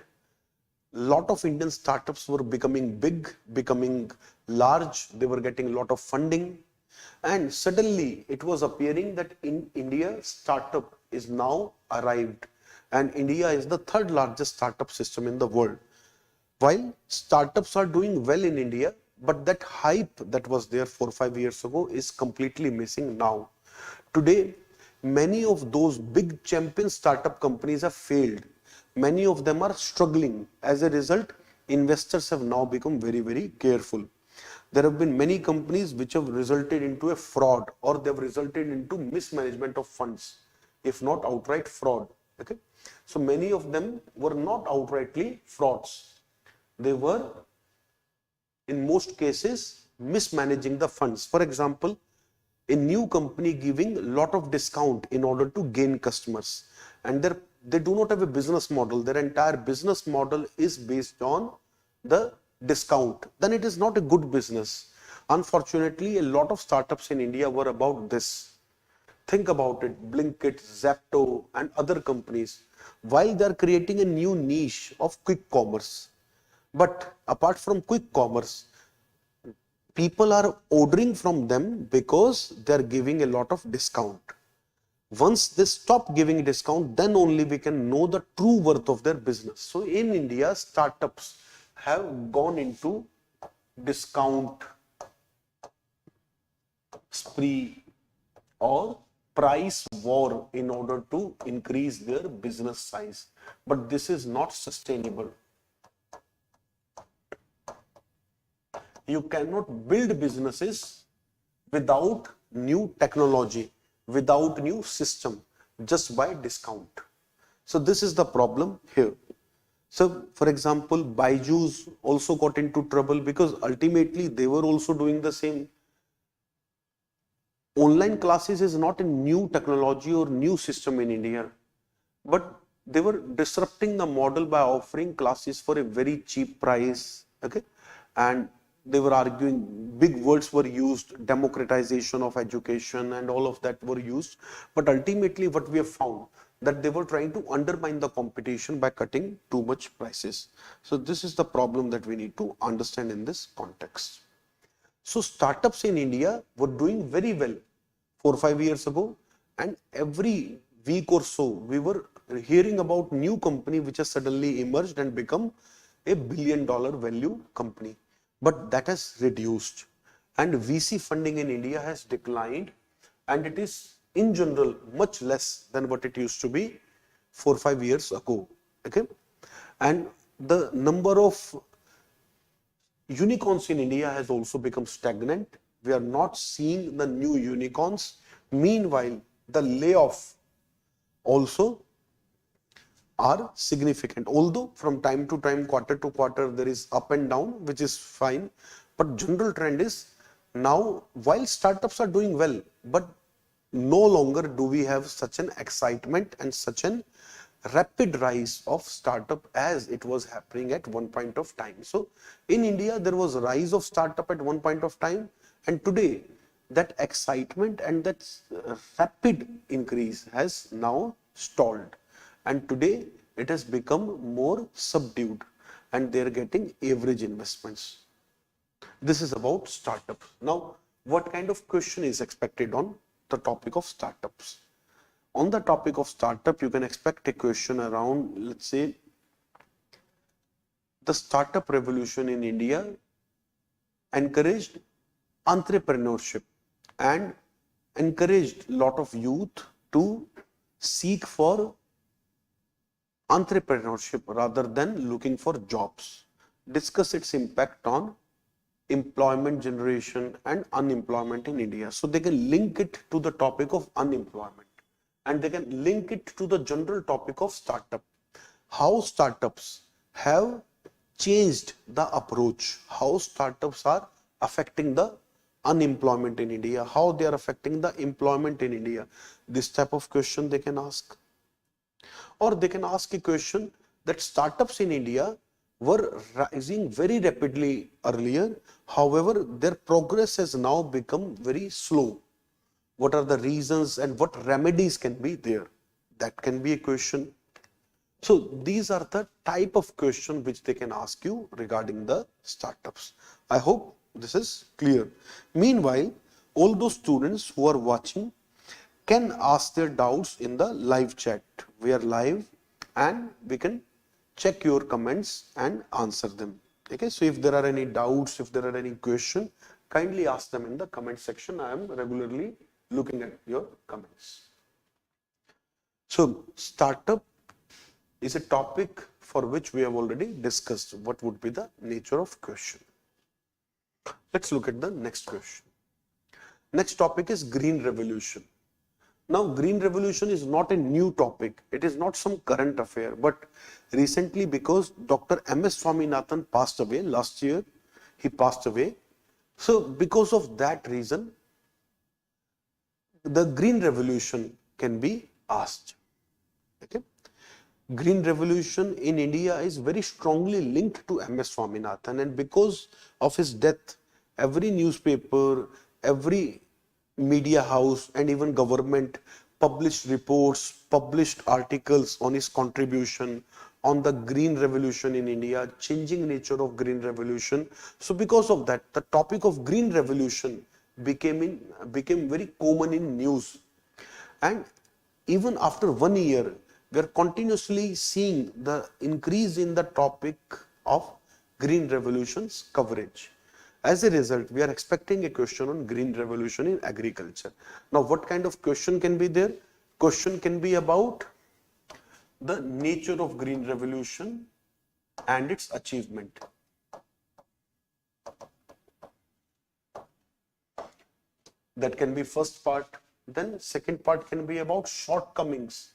Speaker 1: Lot of Indian startups were becoming big, becoming large. They were getting a lot of funding. And suddenly it was appearing that in India, startup is now arrived. And India is the third largest startup system in the world. While startups are doing well in India, but that hype that was there 4 or 5 years ago is completely missing now. Today, many of those big champion startup companies have failed. Many of them are struggling. As a result, investors have now become very, very careful. There have been many companies which have resulted into a fraud or they have resulted into mismanagement of funds, if not outright fraud. Okay? So many of them were not outrightly frauds. They were, in most cases, mismanaging the funds. For example, a new company giving a lot of discount in order to gain customers, and they do not have a business model. Their entire business model is based on the discount. Then it is not a good business. Unfortunately, a lot of startups in India were about this. Think about it, Blinkit, Zapto and other companies, while they are creating a new niche of quick commerce. But apart from quick commerce, people are ordering from them because they are giving a lot of discount. Once they stop giving discount, then only we can know the true worth of their business. So in India, startups have gone into discount spree or price war in order to increase their business size. But this is not sustainable. You cannot build businesses without new technology, without new system, just by discount. So this is the problem here. So for example, Byju's also got into trouble because ultimately they were also doing the same. Online classes is not a new technology or new system in India, but they were disrupting the model by offering classes for a very cheap price. Okay, and they were arguing, big words were used, democratization of education and all of that were used. But ultimately what we have found, that they were trying to undermine the competition by cutting too much prices. So this is the problem that we need to understand in this context. So startups in India were doing very well 4 or 5 years ago, and every week or so we were hearing about new company which has suddenly emerged and become a $1 billion value company. But that has reduced, and VC funding in India has declined, and it is in general much less than what it used to be 4 or 5 years ago. Okay, and the number of unicorns in India has also become stagnant. We are not seeing the new unicorns. Meanwhile, the layoff also are significant. Although from time to time, quarter to quarter, there is up and down, which is fine. But general trend is now, while startups are doing well, but no longer do we have such an excitement and such an rapid rise of startup as it was happening at one point of time. So in India, there was a rise of startup at one point of time, and today that excitement and that rapid increase has now stalled, and today it has become more subdued, and they are getting average investments. This is about startups. Now, what kind of question is expected on the topic of startups? On the topic of startup, you can expect a question around, let's say, the startup revolution in India encouraged entrepreneurship and encouraged a lot of youth to seek for entrepreneurship rather than looking for jobs. Discuss its impact on employment generation and unemployment in India. So they can link it to the topic of unemployment, and they can link it to the general topic of startup. How startups have changed the approach, how startups are affecting the unemployment in India, how they are affecting the employment in India. This type of question they can ask. Or they can ask a question that startups in India were rising very rapidly earlier. However, their progress has now become very slow. What are the reasons and what remedies can be there? That can be a question. So these are the type of question which they can ask you regarding the startups. I hope this is clear. Meanwhile, all those students who are watching can ask their doubts in the live chat. We are live and we can check your comments and answer them. Okay, so if there are any doubts, if there are any questions, kindly ask them in the comment section. I am regularly looking at your comments. So startup is a topic for which we have already discussed what would be the nature of question. Let's look at the next question. Next topic is green revolution. Now, green revolution is not a new topic. It is not some current affair, but recently, because Dr. M.S. Swaminathan passed away last year, he passed away. So because of that reason, the green revolution can be asked. Okay. Green revolution in India is very strongly linked to M.S. Swaminathan, and because of his death, every newspaper, every media house and even government published reports, published articles on his contribution on the green revolution in India, changing nature of green revolution. So because of that, the topic of green revolution became very common in news. And even after 1 year, we are continuously seeing the increase in the topic of green revolution's coverage. As a result, we are expecting a question on green revolution in agriculture. Now, what kind of question can be there? Question can be about the nature of green revolution and its achievement. That can be first part. Then second part can be about shortcomings.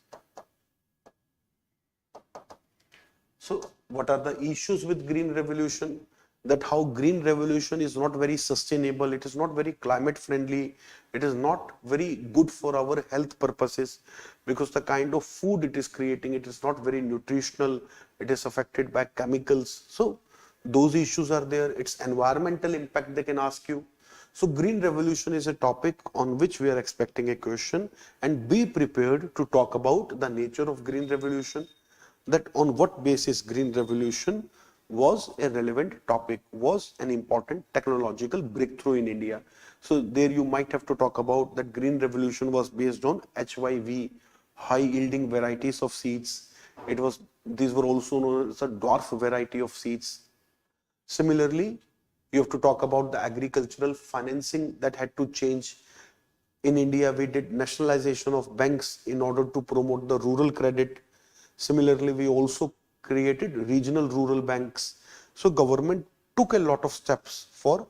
Speaker 1: So what are the issues with green revolution? That how green revolution is not very sustainable, it is not very climate friendly, it is not very good for our health purposes, because the kind of food it is creating, it is not very nutritional, it is affected by chemicals. So those issues are there. Its environmental impact they can ask you. So green revolution is a topic on which we are expecting a question, and be prepared to talk about the nature of green revolution, that on what basis green revolution was a relevant topic, was an important technological breakthrough in India. So there you might have to talk about that green revolution was based on HYV, high yielding varieties of seeds. These were also known as a dwarf variety of seeds. Similarly, you have to talk about the agricultural financing that had to change. In India, we did nationalization of banks in order to promote the rural credit. Similarly, we also created regional rural banks. So government took a lot of steps for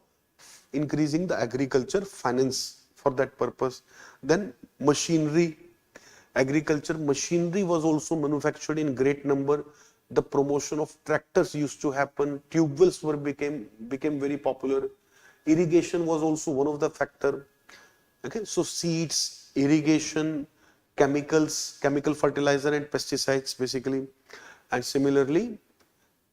Speaker 1: increasing the agriculture finance for that purpose. Then machinery, agriculture machinery was also manufactured in great number. The promotion of tractors used to happen. Tube wells became very popular. Irrigation was also one of the factor. Okay, so seeds, irrigation, chemicals, chemical fertilizer and pesticides basically. And similarly,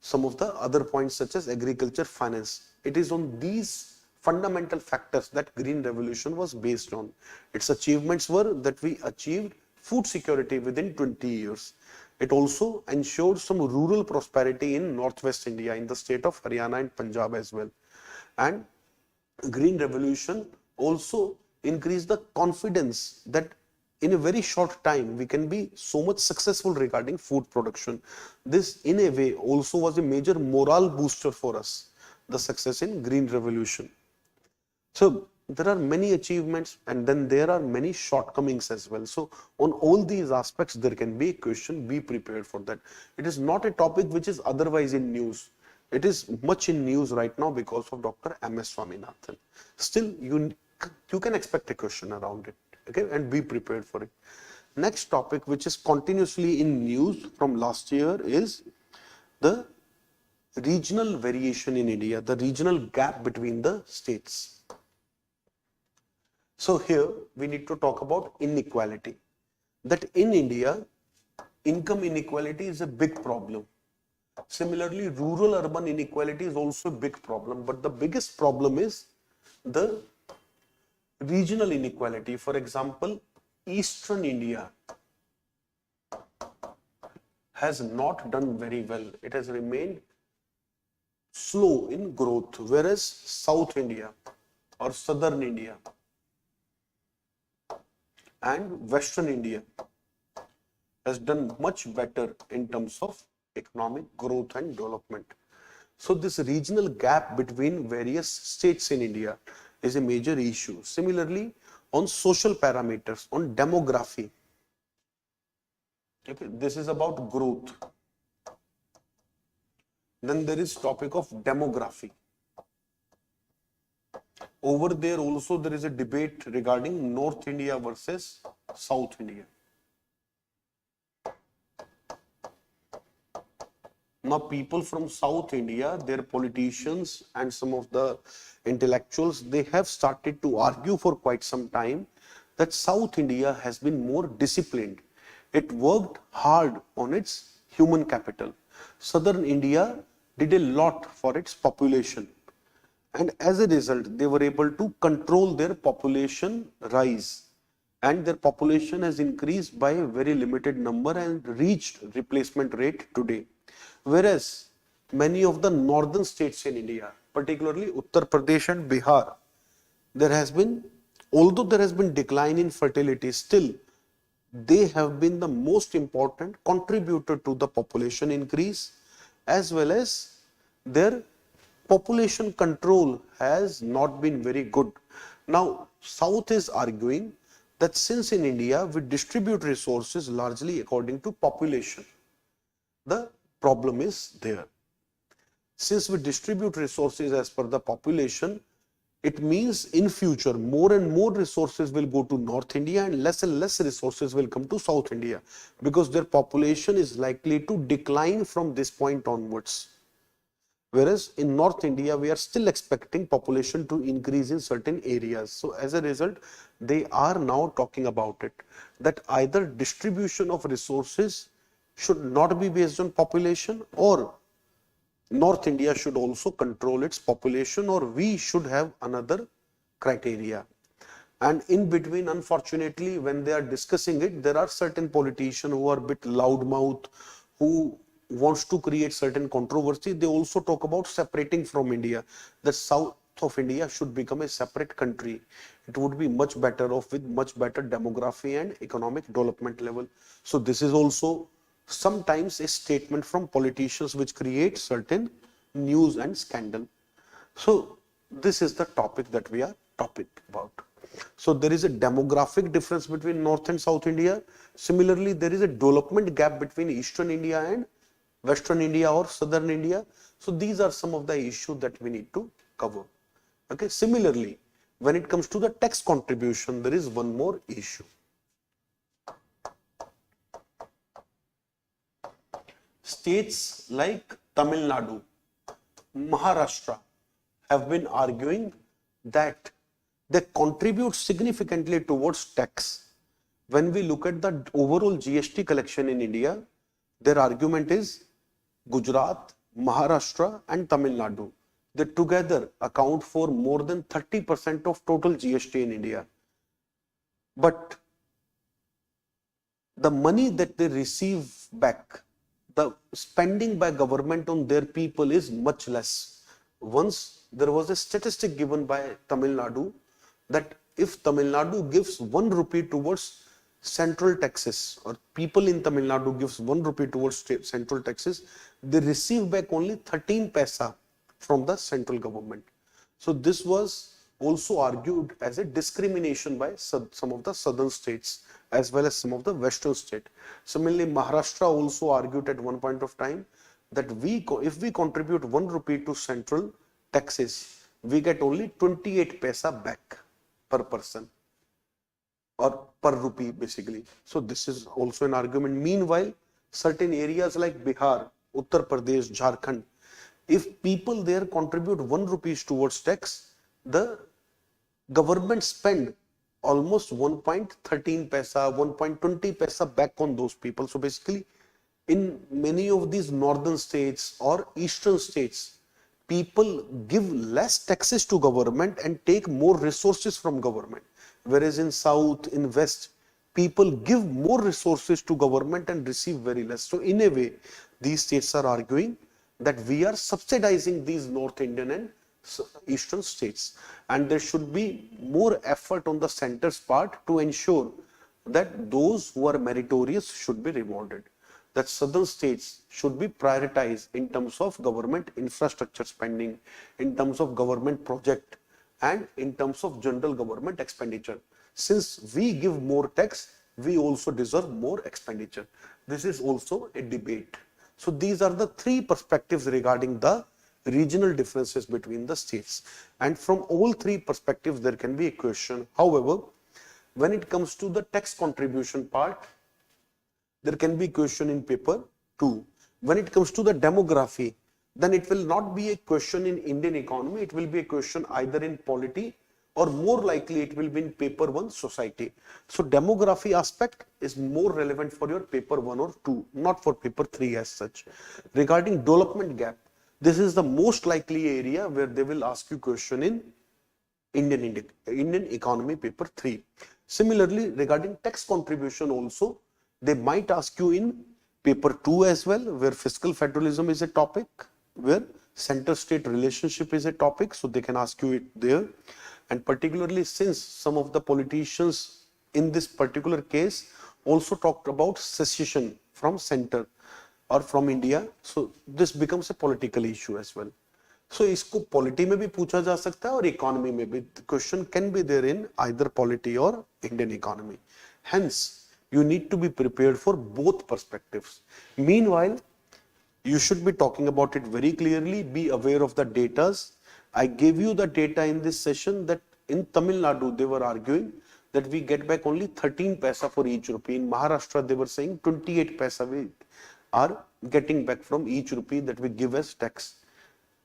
Speaker 1: some of the other points such as agriculture finance. It is on these fundamental factors that green revolution was based on. Its achievements were that we achieved food security within 20 years. It also ensured some rural prosperity in northwest India, in the state of Haryana and Punjab as well. And green revolution also increased the confidence that in a very short time we can be so much successful regarding food production. This in a way also was a major morale booster for us, the success in green revolution. So there are many achievements and then there are many shortcomings as well. So on all these aspects there can be a question, be prepared for that. It is not a topic which is otherwise in news. It is much in news right now because of Dr. M.S. Swaminathan. Still you can expect a question around it, okay, and be prepared for it. Next topic which is continuously in news from last year is the regional variation in India, the regional gap between the states. So here we need to talk about inequality. That in India, income inequality is a big problem. Similarly, rural-urban inequality is also a big problem. But the biggest problem is the regional inequality. For example, Eastern India has not done very well. It has remained slow in growth, whereas South India or Southern India and Western India has done much better in terms of economic growth and development. So this regional gap between various states in India is a major issue. Similarly, on social parameters, on demography, okay, this is about growth. Then there is topic of demography. Over there also there is a debate regarding North India versus South India. Now people from South India, their politicians and some of the intellectuals, they have started to argue for quite some time that South India has been more disciplined. It worked hard on its human capital. Southern India did a lot for its population. And as a result, they were able to control their population rise. And their population has increased by a very limited number and reached replacement rate today. Whereas many of the northern states in India, particularly Uttar Pradesh and Bihar, although there has been decline in fertility, still they have been the most important contributor to the population increase, as well as their population control has not been very good. Now, South is arguing that since in India we distribute resources largely according to population, the problem is there. Since we distribute resources as per the population, it means in future more and more resources will go to North India and less resources will come to South India, because their population is likely to decline from this point onwards. Whereas in North India, we are still expecting population to increase in certain areas. So as a result, they are now talking about it, that either distribution of resources should not be based on population, or North India should also control its population, or we should have another criteria. And in between, unfortunately, when they are discussing it, there are certain politicians who are a bit loudmouth, who wants to create certain controversy. They also talk about separating from India. The south of India should become a separate country. It would be much better off with much better demography and economic development level. So this is also sometimes a statement from politicians which create certain news and scandal. So this is the topic that we are talking about. So there is a demographic difference between North and South India. Similarly, there is a development gap between Eastern India and Western India or Southern India. So these are some of the issues that we need to cover. Okay. Similarly, when it comes to the tax contribution, there is one more issue. States like Tamil Nadu, Maharashtra have been arguing that they contribute significantly towards tax. When we look at the overall GST collection in India, their argument is Gujarat, Maharashtra and Tamil Nadu. They together account for more than 30% of total GST in India. But the money that they receive back, the spending by government on their people is much less. Once there was a statistic given by Tamil Nadu that if Tamil Nadu gives 1 rupee towards central taxes, or people in Tamil Nadu gives 1 rupee towards central taxes, they receive back only 13 paisa from the central government. So this was also argued as a discrimination by some of the southern states as well as some of the western states. Similarly, Maharashtra also argued at one point of time that if we contribute 1 rupee to central taxes, we get only 28 paisa back per person or per rupee basically. So this is also an argument. Meanwhile, certain areas like Bihar, Uttar Pradesh, Jharkhand, if people there contribute 1 rupees towards tax, the government spend almost 1.13 paisa, 1.20 paisa back on those people. So basically, in many of these northern states or eastern states, people give less taxes to government and take more resources from government. Whereas in south, in west, people give more resources to government and receive very less. So in a way, these states are arguing that we are subsidizing these North Indian and eastern states, and there should be more effort on the center's part to ensure that those who are meritorious should be rewarded, that southern states should be prioritized in terms of government infrastructure spending, in terms of government project and in terms of general government expenditure. Since we give more tax, we also deserve more expenditure. This is also a debate. So these are the three perspectives regarding the regional differences between the states, and from all three perspectives there can be a question. However, when it comes to the tax contribution part, there can be a question in paper 2. When it comes to the demography, then it will not be a question in Indian economy, it will be a question either in polity or more likely it will be in paper 1 society. So demography aspect is more relevant for your paper 1 or 2, not for paper 3 as such. Regarding development gap, this is the most likely area where they will ask you question in Indian economy paper 3. Similarly, regarding tax contribution also, they might ask you in paper 2 as well, where fiscal federalism is a topic, where center-state relationship is a topic, so they can ask you it there. And particularly since some of the politicians in this particular case also talked about secession from center or from India, so this becomes a political issue as well. So इसको polity में भी पूछा जा सकता है और economy में भी. The question can be there in either polity or Indian economy. Hence, you need to be prepared for both perspectives. Meanwhile, you should be talking about it very clearly, be aware of the datas. I gave you the data in this session that in Tamil Nadu, they were arguing that we get back only 13 paisa for each rupee. In Maharashtra, they were saying 28 paisa we are getting back from each rupee that we give as tax.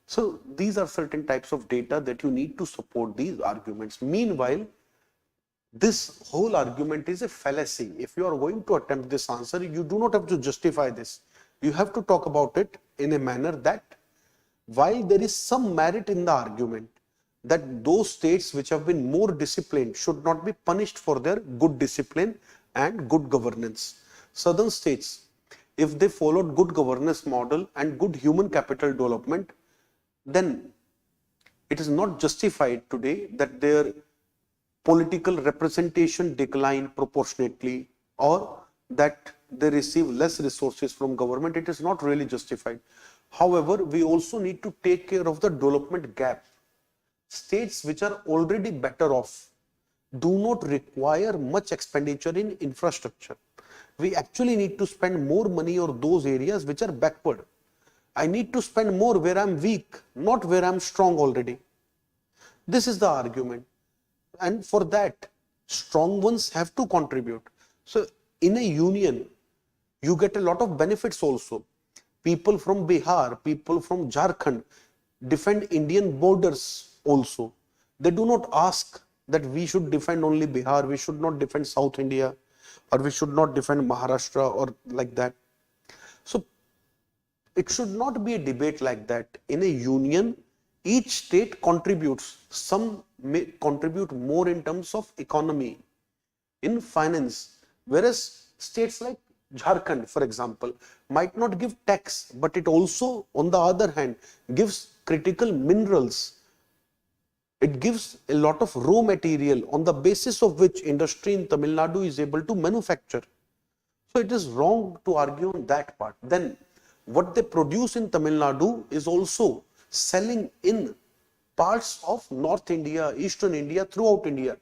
Speaker 1: So these are certain types of data that you need to support these arguments. Meanwhile, this whole argument is a fallacy. If you are going to attempt this answer, you do not have to justify this. You have to talk about it in a manner that while there is some merit in the argument, that those states which have been more disciplined should not be punished for their good discipline and good governance. Southern states, if they followed good governance model and good human capital development, then it is not justified today that their political representation decline proportionately or that they receive less resources from government. It is not really justified. However, we also need to take care of the development gap. States which are already better off do not require much expenditure in infrastructure. We actually need to spend more money on those areas which are backward. I need to spend more where I'm weak, not where I'm strong already. This is the argument. And for that, strong ones have to contribute. So in a union, you get a lot of benefits also. People from Bihar, people from Jharkhand defend Indian borders also. They do not ask that we should defend only Bihar, we should not defend South India, or we should not defend Maharashtra or like that. So it should not be a debate like that. In a union, each state contributes. Some may contribute more in terms of economy, in finance, whereas states like Jharkhand, for example, might not give tax, but it also, on the other hand, gives critical minerals. It gives a lot of raw material on the basis of which industry in Tamil Nadu is able to manufacture. So it is wrong to argue on that part. Then what they produce in Tamil Nadu is also selling in parts of North India, Eastern India, throughout India.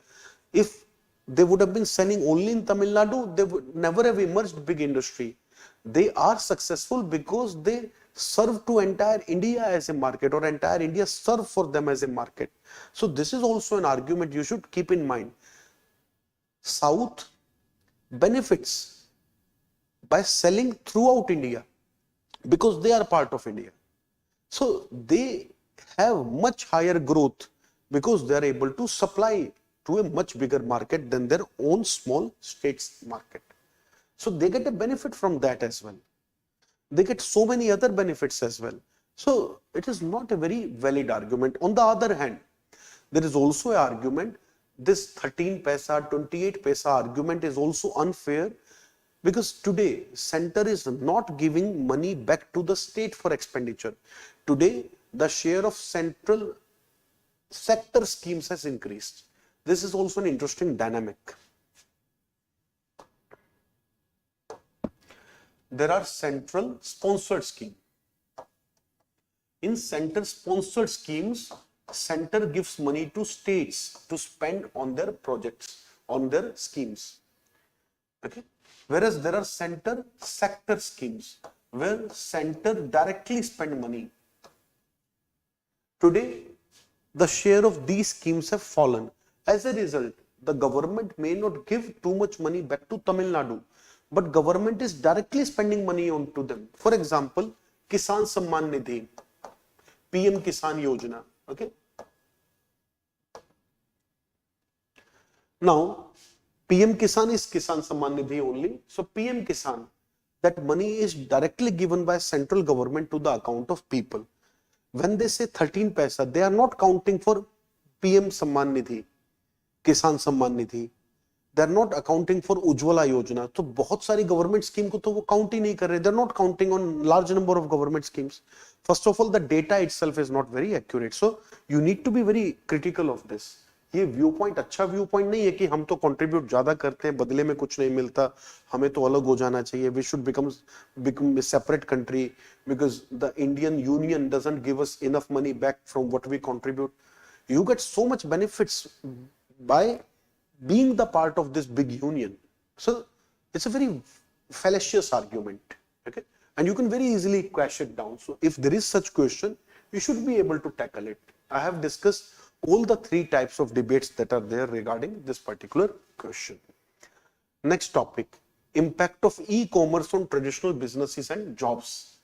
Speaker 1: If they would have been selling only in Tamil Nadu, they would never have emerged big industry. They are successful because they serve to entire India as a market, or entire India serve for them as a market. So this is also an argument you should keep in mind. South benefits by selling throughout India because they are part of India. So they have much higher growth because they are able to supply to a much bigger market than their own small state's market. So they get a benefit from that as well. They get so many other benefits as well. So it is not a very valid argument. On the other hand, there is also an argument, this 13 paisa, 28 paisa argument is also unfair, because today center is not giving money back to the state for expenditure. Today the share of central sector schemes has increased. This is also an interesting dynamic. There are central sponsored schemes. In center sponsored schemes, center gives money to states to spend on their projects, on their schemes. Okay? Whereas there are center sector schemes where center directly spend money. Today, the share of these schemes have fallen. As a result, the government may not give too much money back to Tamil Nadu, but government is directly spending money onto them. For example, Kisan Samman Nidhi, PM Kisan Yojana. Okay. Now, PM Kisan is Kisan Samman Nidhi only. So PM Kisan, that money is directly given by central government to the account of people. When they say 13 paisa, they are not counting for PM Samman Nidhi, Kisan Samman Nidhi. They are not accounting for Ujjwala Yojana. So बहुत सारी government scheme को तो वो count ही नहीं कर रहे. They are not counting on large number of government schemes. First of all, the data itself is not very accurate. So you need to be very critical of this. ये view point अच्छा view point नहीं है कि हम तो contribute ज्यादा करते हैं, बदले में कुछ नहीं मिलता, हमें तो अलग हो जाना चाहिए. We should become a separate country because the Indian Union doesn't give us enough money back from what we contribute. You get so much benefits by being the part of this big union. So it's a very fallacious argument. Okay, and you can very easily quash it down. So if there is such question, you should be able to tackle it. I have discussed all the three types of debates that are there regarding this particular question. Next topic, impact of e-commerce on traditional businesses and jobs.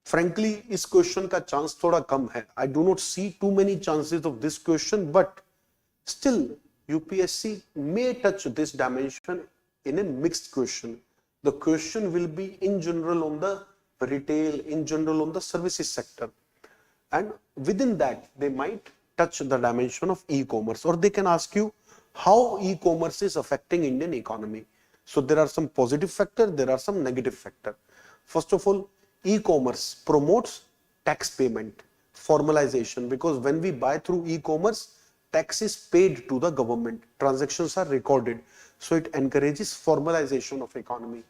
Speaker 1: Frankly, इस question का chance थोड़ा कम है. I do not see too many chances of this question, but still UPSC may touch this dimension in a mixed question. The question will be in general on the retail, in general on the services sector, and within that they might touch the dimension of e-commerce, or they can ask you how e-commerce is affecting Indian economy. So there are some positive factor, there are some negative factor. First of all, e-commerce promotes tax payment, formalization, because when we buy through e-commerce, tax is paid to the government, transactions are recorded. So it encourages formalization of economy.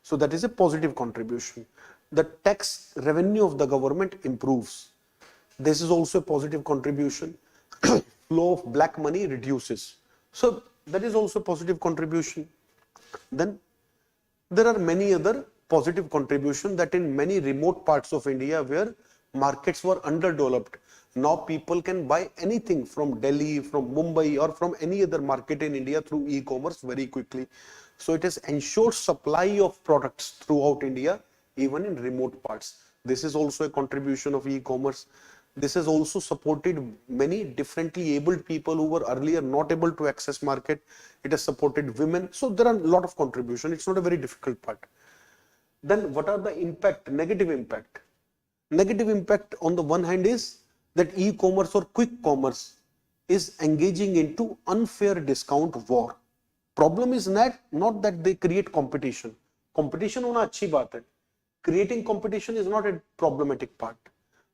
Speaker 1: So that is a positive contribution. The tax revenue of the government improves. This is also a positive contribution. Flow of black money reduces. So that is also a positive contribution. Then there are many other positive contributions that in many remote parts of India where markets were underdeveloped, now people can buy anything from Delhi, from Mumbai, or from any other market in India through e-commerce very quickly. So it has ensured supply of products throughout India, even in remote parts. This is also a contribution of e-commerce. This has also supported many differently abled people who were earlier not able to access market. It has supported women. So there are a lot of contribution. It's not a very difficult part. Then what are the impact, negative impact? Negative impact on the one hand is that e-commerce or quick commerce is engaging into unfair discount war. Problem is not that they create competition. Competition hona achhi baat hai. Creating competition is not a problematic part.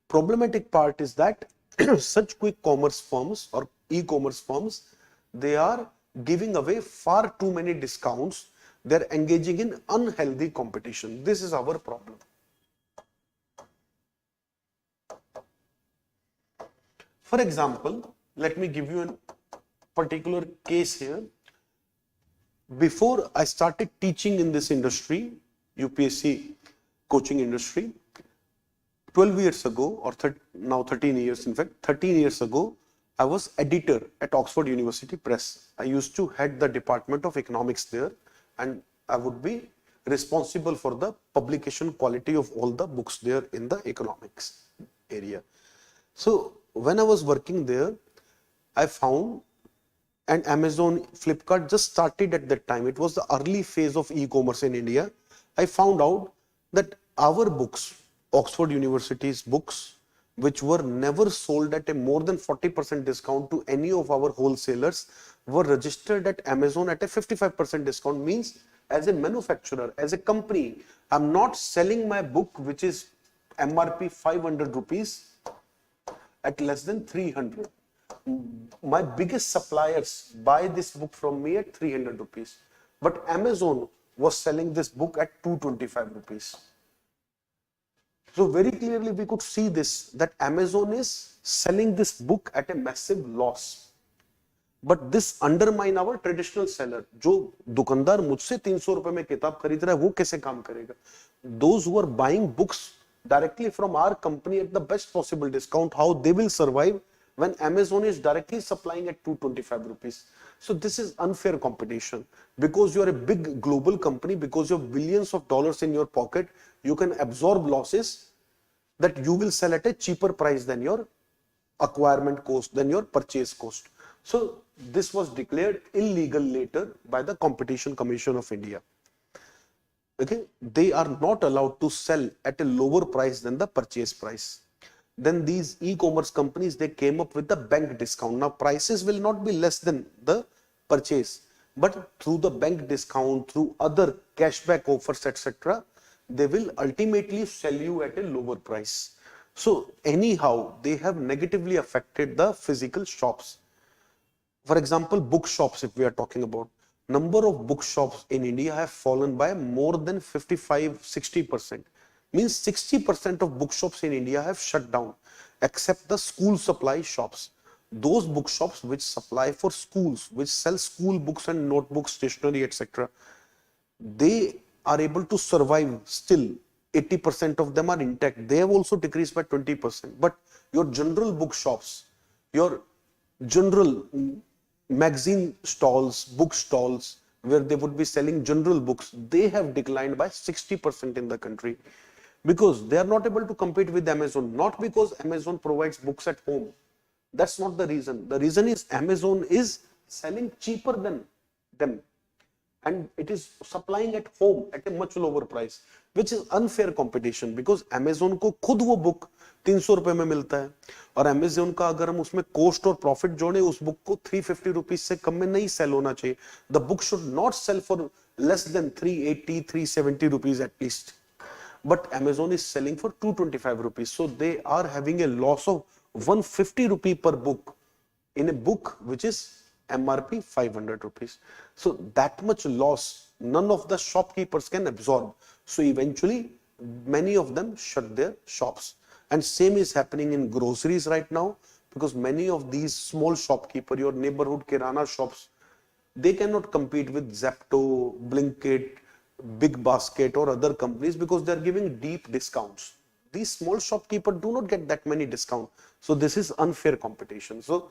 Speaker 1: Problematic part is that such quick commerce firms or e-commerce firms, they are giving away far too many discounts. They're engaging in unhealthy competition. This is our problem. For example, let me give you a particular case here. Before I started teaching in this industry, UPSC coaching industry, 12 years ago, or now 13 years, in fact, 13 years ago, I was editor at Oxford University Press. I used to head the Department of Economics there, and I would be responsible for the publication quality of all the books there in the economics area. So when I was working there, I found, and Amazon, Flipkart just started at that time. It was the early phase of e-commerce in India. I found out that our books, Oxford University's books, which were never sold at a more than 40% discount to any of our wholesalers, were registered at Amazon at a 55% discount. Means as a manufacturer, as a company, I'm not selling my book, which is MRP 500 rupees, at less than 300. My biggest suppliers buy this book from me at 300 rupees. But Amazon was selling this book at 225 rupees. So very clearly we could see this, that Amazon is selling this book at a massive loss. But this undermine our traditional seller. जो दुकानदार मुझसे 300 रुपए में किताब खरीद रहा है, वो कैसे काम करेगा? Those who are buying books directly from our company at the best possible discount, how they will survive when Amazon is directly supplying at 225 rupees. So this is unfair competition. Because you are a big global company, because you have billions of dollars in your pocket, you can absorb losses that you will sell at a cheaper price than your acquirement cost, than your purchase cost. So this was declared illegal later by the Competition Commission of India. Okay, they are not allowed to sell at a lower price than the purchase price. Then these e-commerce companies, they came up with the bank discount. Now prices will not be less than the purchase, but through the bank discount, through other cashback offers, etc., they will ultimately sell you at a lower price. So anyhow, they have negatively affected the physical shops. For example, bookshops, if we are talking about, number of bookshops in India have fallen by more than 55-60%. Means 60% of bookshops in India have shut down, except the school supply shops. Those bookshops which supply for schools, which sell school books and notebooks, stationery, etc., they are able to survive still. 80% of them are intact. They have also decreased by 20%. But your general bookshops, your general magazine stalls, book stalls, where they would be selling general books, they have declined by 60% in the country, because they are not able to compete with Amazon. Not because Amazon provides books at home. That's not the reason. The reason is Amazon is selling cheaper than them, and it is supplying at home at a much lower price, which is unfair competition, because Amazon को खुद वो book ₹300 में मिलता है, और Amazon का अगर हम उसमें कॉस्ट और प्रॉफिट जोड़े, उस बुक को ₹350 से कम में नहीं सेल होना चाहिए. The book should not sell for less than ₹380, ₹370 at least. But Amazon is selling for ₹225. So they are having a loss of ₹150 per book in a book which is MRP ₹500. So that much loss none of the shopkeepers can absorb. So eventually many of them shut their shops. And same is happening in groceries right now, because many of these small shopkeepers, your neighborhood kirana shops, they cannot compete with Zepto, Blinkit, Big Basket or other companies, because they are giving deep discounts. These small shopkeepers do not get that many discounts. So this is unfair competition. So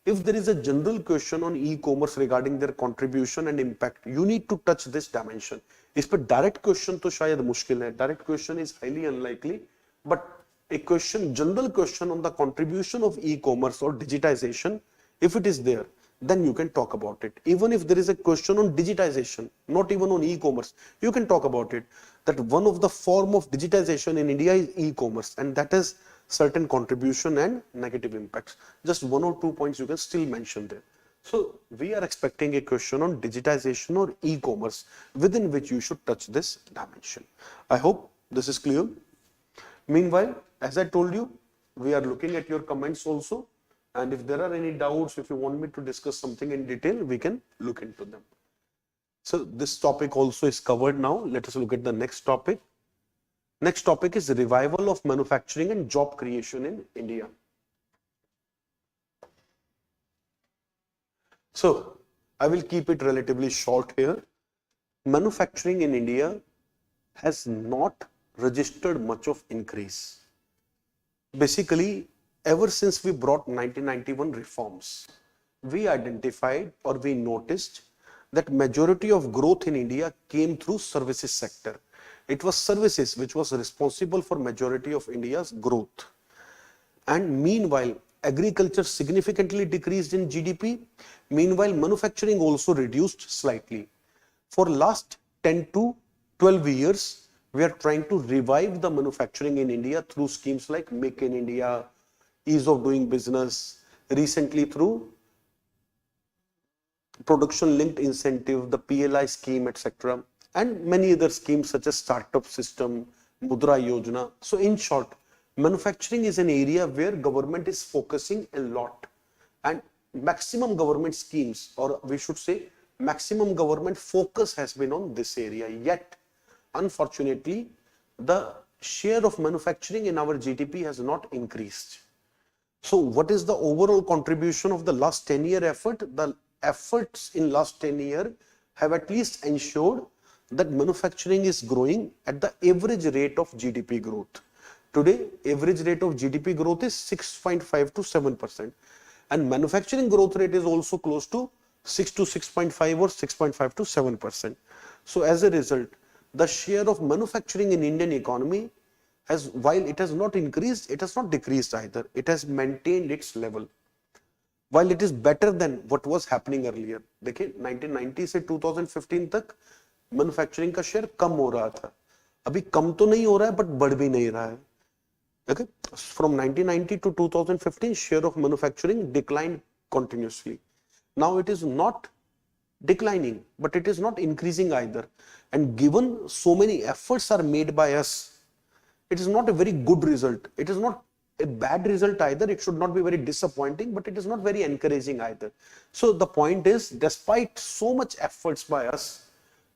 Speaker 1: if there is a general question on e-commerce regarding their contribution and impact, you need to touch this dimension. इस पर direct question तो शायद मुश्किल है. Direct question is highly unlikely, but a question, general question on the contribution of e-commerce or digitization, if it is there, then you can talk about it. Even if there is a question on digitization, not even on e-commerce, you can talk about it. That one of the form of digitization in India is e-commerce, and that has certain contribution and negative impacts. Just 1 or 2 points you can still mention there. So we are expecting a question on digitization or e-commerce, within which you should touch this dimension. I hope this is clear. Meanwhile, as I told you, we are looking at your comments also. And if there are any doubts, if you want me to discuss something in detail, we can look into them. So this topic also is covered now. Let us look at the next topic. Next topic is revival of manufacturing and job creation in India. So I will keep it relatively short here. Manufacturing in India has not registered much of increase. Basically, ever since we brought 1991 reforms, we identified or we noticed that majority of growth in India came through services sector. It was services which was responsible for majority of India's growth. And meanwhile, agriculture significantly decreased in GDP. Meanwhile, manufacturing also reduced slightly. For last 10 to 12 years, we are trying to revive the manufacturing in India through schemes like Make in India, ease of doing business, recently through production linked incentive, the PLI scheme, etc., and many other schemes such as startup system, Mudra Yojana. So in short, manufacturing is an area where government is focusing a lot, and maximum government schemes, or we should say maximum government focus, has been on this area. Yet unfortunately, the share of manufacturing in our GDP has not increased. So what is the overall contribution of the last 10-year effort? The efforts in last 10 years have at least ensured that manufacturing is growing at the average rate of GDP growth. Today, average rate of GDP growth is 6.5 to 7%, and manufacturing growth rate is also close to 6 to 6.5 or 6.5 to 7%. So as a result, the share of manufacturing in Indian economy has, while it has not increased, it has not decreased either. It has maintained its level. While it is better than what was happening earlier. देखिए 1990 से 2015 तक manufacturing का share कम हो रहा था. अभी कम तो नहीं हो रहा है, बट बढ़ भी नहीं रहा है. Okay? From 1990 to 2015, share of manufacturing declined continuously. Now it is not declining, but it is not increasing either. And given so many efforts are made by us, it is not a very good result. It is not a bad result either. It should not be very disappointing, but it is not very encouraging either. So the point is, despite so much efforts by us,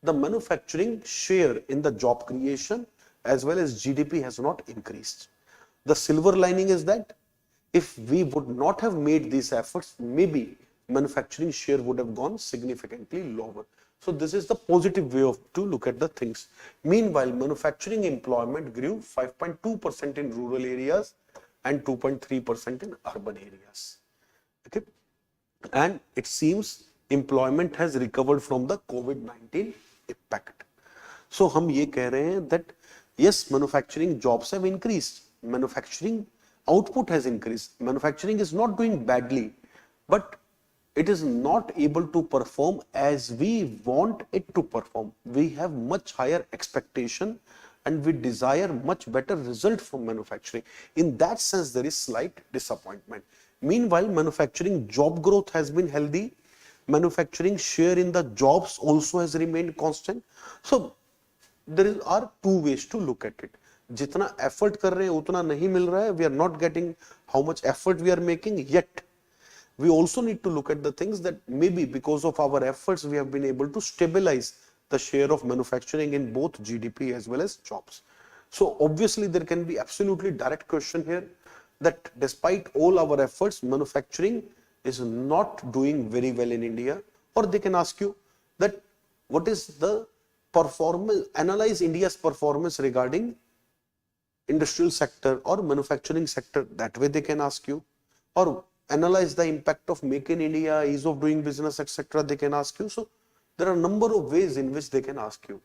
Speaker 1: the manufacturing share in the job creation as well as GDP has not increased. The silver lining is that if we would not have made these efforts, maybe manufacturing share would have gone significantly lower. So this is the positive way to look at the things. Meanwhile, manufacturing employment grew 5.2% in rural areas and 2.3% in urban areas. Okay? And it seems employment has recovered from the COVID-19 impact. So हम ये कह रहे हैं that yes, manufacturing jobs have increased. Manufacturing output has increased. Manufacturing is not doing badly, but it is not able to perform as we want it to perform. We have much higher expectation and we desire much better result from manufacturing. In that sense, there is slight disappointment. Meanwhile, manufacturing job growth has been healthy. Manufacturing share in the jobs also has remained constant. So there are two ways to look at it. जितना effort कर रहे हैं उतना नहीं मिल रहा है. We are not getting how much effort we are making yet. We also need to look at the things that maybe because of our efforts we have been able to stabilize the share of manufacturing in both GDP as well as jobs. So obviously there can be absolutely direct question here that despite all our efforts, manufacturing is not doing very well in India. Or they can ask you that what is the performance, analyze India's performance regarding industrial sector or manufacturing sector. That way they can ask you. Or analyze the impact of Make in India, ease of doing business, etc. They can ask you. So there are a number of ways in which they can ask you.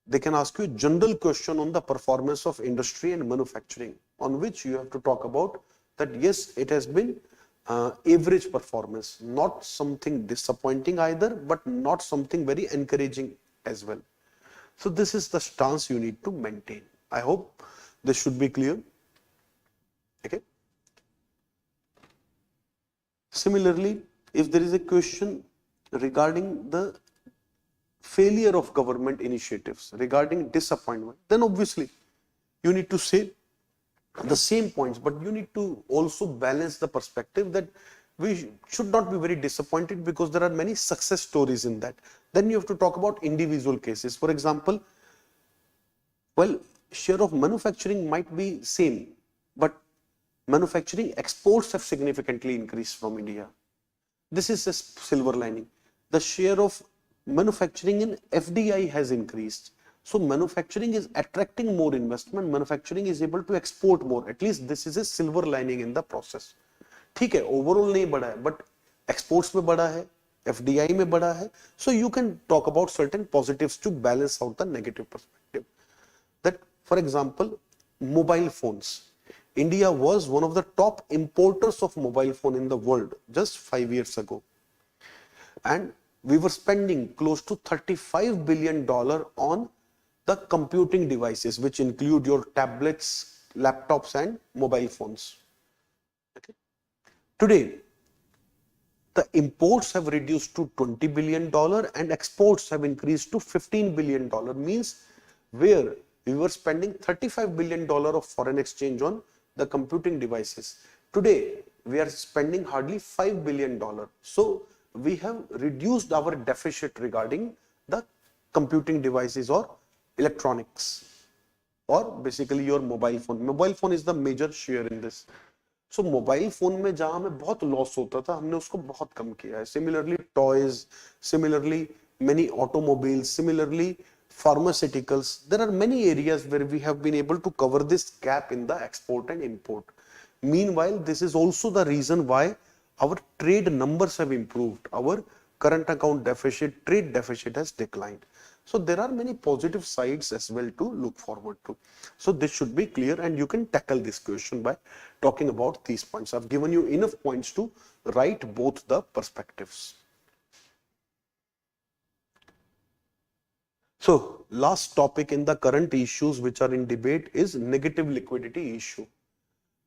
Speaker 1: They can ask you a general question on the performance of industry and manufacturing, on which you have to talk about that yes, it has been average performance, not something disappointing either, but not something very encouraging as well. So this is the stance you need to maintain. I hope this should be clear. Okay. Similarly, if there is a question regarding the failure of government initiatives, regarding disappointment, then obviously you need to say the same points, but you need to also balance the perspective that we should not be very disappointed because there are many success stories in that. Then you have to talk about individual cases. For example, well, share of manufacturing might be same, but manufacturing exports have significantly increased from India. This is a silver lining. The share of manufacturing in FDI has increased. So manufacturing is attracting more investment, manufacturing is able to export more. At least this is a silver lining in the process. ठीक है, overall नहीं बढ़ा है, but exports में बढ़ा है, FDI में बढ़ा है. So you can talk about certain positives to balance out the negative perspective. That, for example, mobile phones. India was one of the top importers of mobile phone in the world just 5 years ago. And we were spending close to $35 billion on the computing devices, which include your tablets, laptops, and mobile phones. Okay. Today, the imports have reduced to $20 billion and exports have increased to $15 billion, means where we were spending $35 billion of foreign exchange on the computing devices. Today, we are spending hardly $5 billion. So, we have reduced our deficit regarding the computing devices or electronics, or basically your mobile phone. Mobile phone is the major share in this. So mobile phone में जहाँ हमें बहुत loss होता था, हमने उसको बहुत कम किया है. Similarly, toys, similarly many automobiles, similarly pharmaceuticals. There are many areas where we have been able to cover this gap in the export and import. Meanwhile, this is also the reason why our trade numbers have improved. Our current account deficit, trade deficit has declined. So there are many positive sides as well to look forward to. So this should be clear and you can tackle this question by talking about these points. I've given you enough points to write both the perspectives. So last topic in the current issues which are in debate is negative liquidity issue.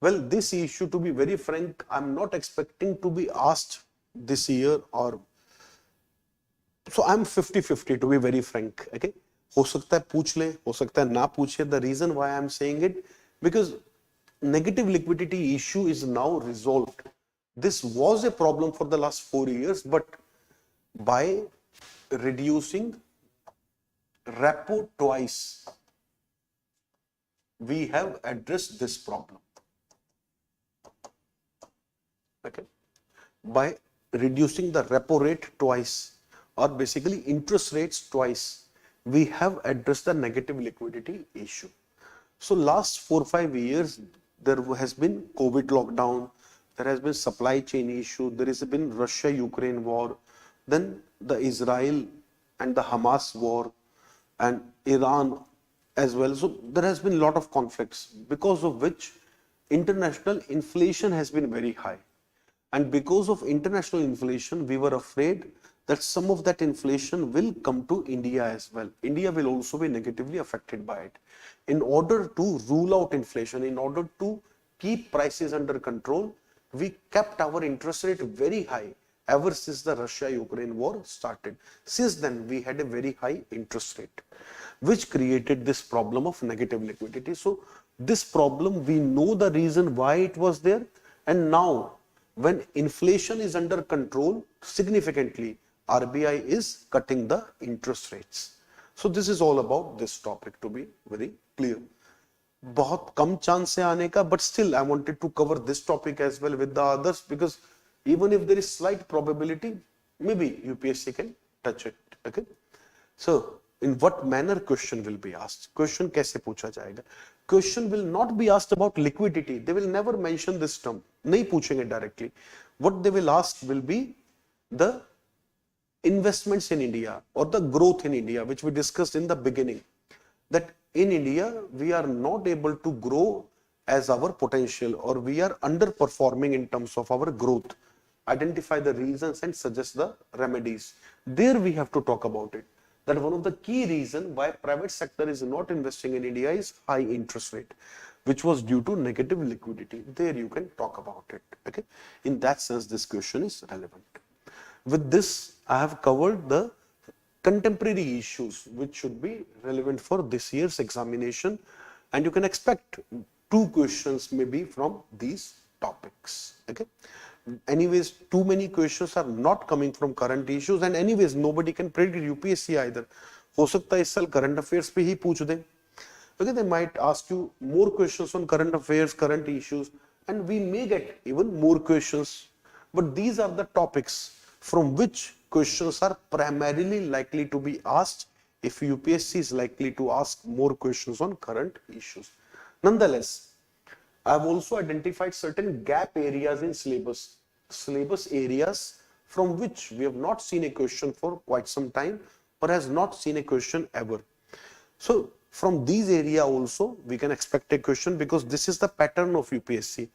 Speaker 1: Well, this issue, to be very frank, I'm not expecting to be asked this year, or so I'm 50-50 to be very frank. Okay, हो सकता है पूछ ले, हो सकता है ना पूछे. The reason why I'm saying it, because negative liquidity issue is now resolved. This was a problem for the last 4 years, but by reducing repo twice, we have addressed this problem. Okay, by reducing the repo rate twice, or basically interest rates twice, we have addressed the negative liquidity issue. So last 4-5 years, there has been COVID lockdown, there has been supply chain issue, there has been Russia-Ukraine war, then the Israel and the Hamas war, and Iran as well. So there has been a lot of conflicts, because of which international inflation has been very high. And because of international inflation, we were afraid that some of that inflation will come to India as well. India will also be negatively affected by it. In order to rule out inflation, in order to keep prices under control, we kept our interest rate very high ever since the Russia-Ukraine war started. Since then, we had a very high interest rate, which created this problem of negative liquidity. So this problem, we know the reason why it was there, and now when inflation is under control significantly, RBI is cutting the interest rates. So this is all about this topic, to be very clear. बहुत कम chance है आने का, but still I wanted to cover this topic as well with the others, because even if there is slight probability, maybe UPSC can touch it. Okay. So in what manner question will be asked? Question कैसे पूछा जाएगा? Question will not be asked about liquidity. They will never mention this term. नहीं पूछेंगे directly. What they will ask will be the investments in India or the growth in India, which we discussed in the beginning. That in India, we are not able to grow as our potential, or we are underperforming in terms of our growth. Identify the reasons and suggest the remedies. There we have to talk about it. That one of the key reasons why private sector is not investing in India is high interest rate, which was due to negative liquidity. There you can talk about it. Okay. In that sense, this question is relevant. With this, I have covered the contemporary issues which should be relevant for this year's examination, and you can expect 2 questions maybe from these topics. Okay. Anyways, too many questions are not coming from current issues, and anyways nobody can predict UPSC either. हो सकता है इस साल current affairs पे ही पूछ दें. Okay, they might ask you more questions on current affairs, current issues, and we may get even more questions. But these are the topics from which questions are primarily likely to be asked if UPSC is likely to ask more questions on current issues. Nonetheless, I have also identified certain gap areas in syllabus areas from which we have not seen a question for quite some time, or has not seen a question ever. So from these areas also we can expect a question, because this is the pattern of UPSC.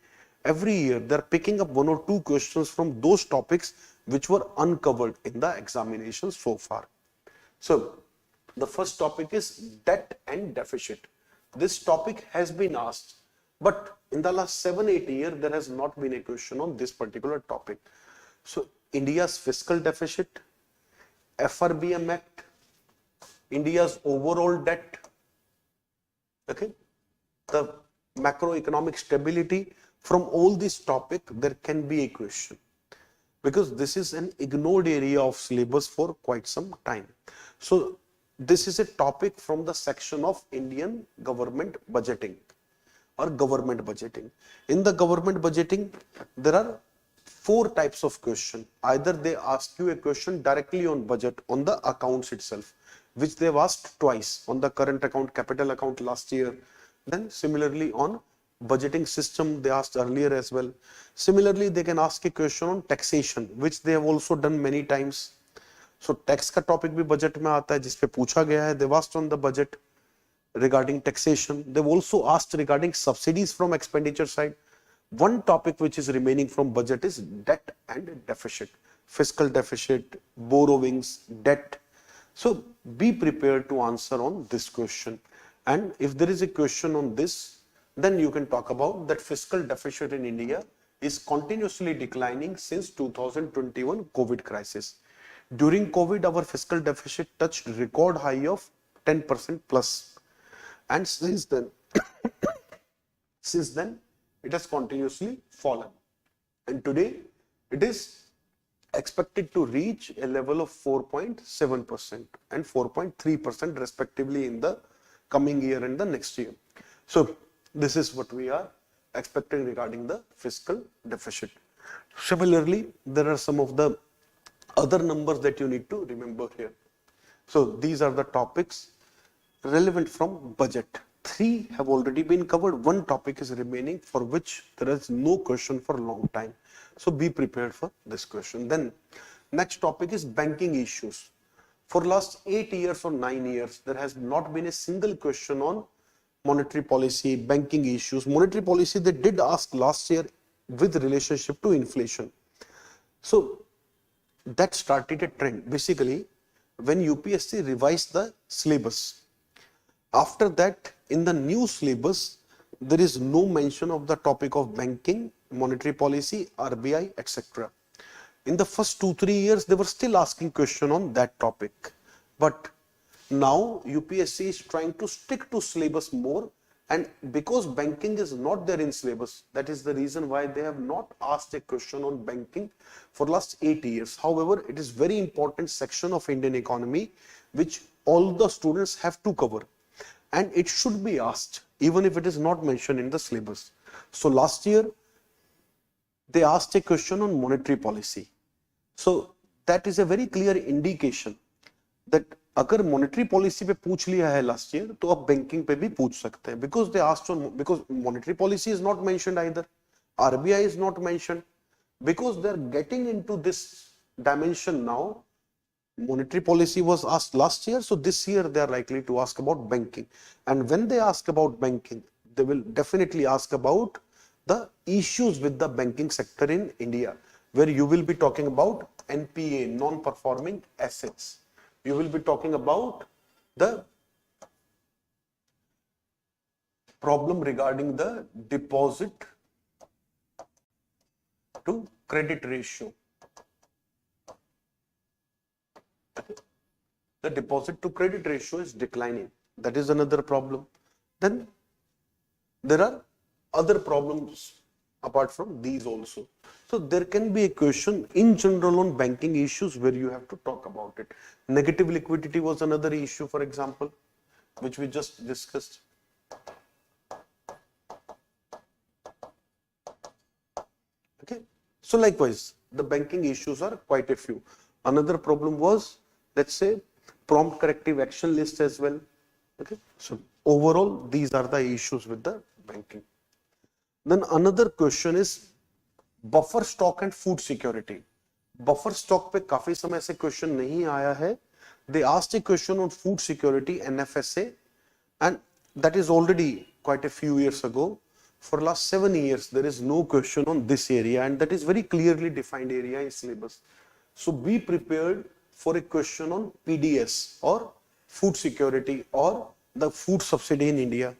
Speaker 1: Every year they are picking up 1 or 2 questions from those topics which were uncovered in the examination so far. So the first topic is debt and deficit. This topic has been asked, but in the last 7-8 years, there has not been a question on this particular topic. So India's fiscal deficit, FRBM Act, India's overall debt, okay, the macroeconomic stability. From all these topics, there can be a question, because this is an ignored area of syllabus for quite some time. So this is a topic from the section of Indian government budgeting or government budgeting. In the government budgeting, there are 4 types of question. Either they ask you a question directly on budget, on the accounts itself, which they've asked twice, on the current account, capital account last year. Then similarly on budgeting system, they asked earlier as well. Similarly, they can ask a question on taxation, which they have also done many times. So tax का topic भी budget में आता है, जिसपे पूछा गया है. They've asked on the budget regarding taxation. They've also asked regarding subsidies from expenditure side. One topic which is remaining from budget is debt and deficit, fiscal deficit, borrowings, debt. So be prepared to answer on this question. And if there is a question on this, then you can talk about that fiscal deficit in India is continuously declining since 2021 COVID crisis. During COVID, our fiscal deficit touched record high of 10% plus. And since then, it has continuously fallen. And today, it is expected to reach a level of 4.7% and 4.3% respectively in the coming year and the next year. So this is what we are expecting regarding the fiscal deficit. Similarly, there are some of the other numbers that you need to remember here. So these are the topics relevant from budget. 3 have already been covered. 1 topic is remaining for which there is no question for a long time. So be prepared for this question. Then next topic is banking issues. For last 8 years or 9 years, there has not been a single question on monetary policy, banking issues. Monetary policy they did ask last year with relationship to inflation. So that started a trend. Basically, when UPSC revised the syllabus, after that, in the new syllabus, there is no mention of the topic of banking, monetary policy, RBI, etc. In the first 2-3 years, they were still asking question on that topic. But now UPSC is trying to stick to syllabus more, and because banking is not there in syllabus, that is the reason why they have not asked a question on banking for last 8 years. However, it is very important section of Indian economy which all the students have to cover, and it should be asked even if it is not mentioned in the syllabus. So last year they asked a question on monetary policy. So that is a very clear indication that अगर monetary policy पे पूछ लिया है last year, तो अब banking पे भी पूछ सकते हैं, because they asked on, because monetary policy is not mentioned either, RBI is not mentioned, because they are getting into this dimension now. Monetary policy was asked last year, so this year they are likely to ask about banking, and when they ask about banking, they will definitely ask about the issues with the banking sector in India, where you will be talking about NPA, non-performing assets. You will be talking about the problem regarding the deposit to credit ratio. The deposit to credit ratio is declining. That is another problem. Then there are other problems apart from these also. So there can be a question in general on banking issues where you have to talk about it. Negative liquidity was another issue, for example, which we just discussed. Okay. So likewise, the banking issues are quite a few. Another problem was, let's say, prompt corrective action list as well. Okay. So overall, these are the issues with the banking. Then another question is buffer stock and food security. Buffer stock पे काफी समय से question नहीं आया है. They asked a question on food security, NFSA, and that is already quite a few years ago. For last 7 years, there is no question on this area, and that is very clearly defined area in syllabus. So be prepared for a question on PDS or food security or the food subsidy in India.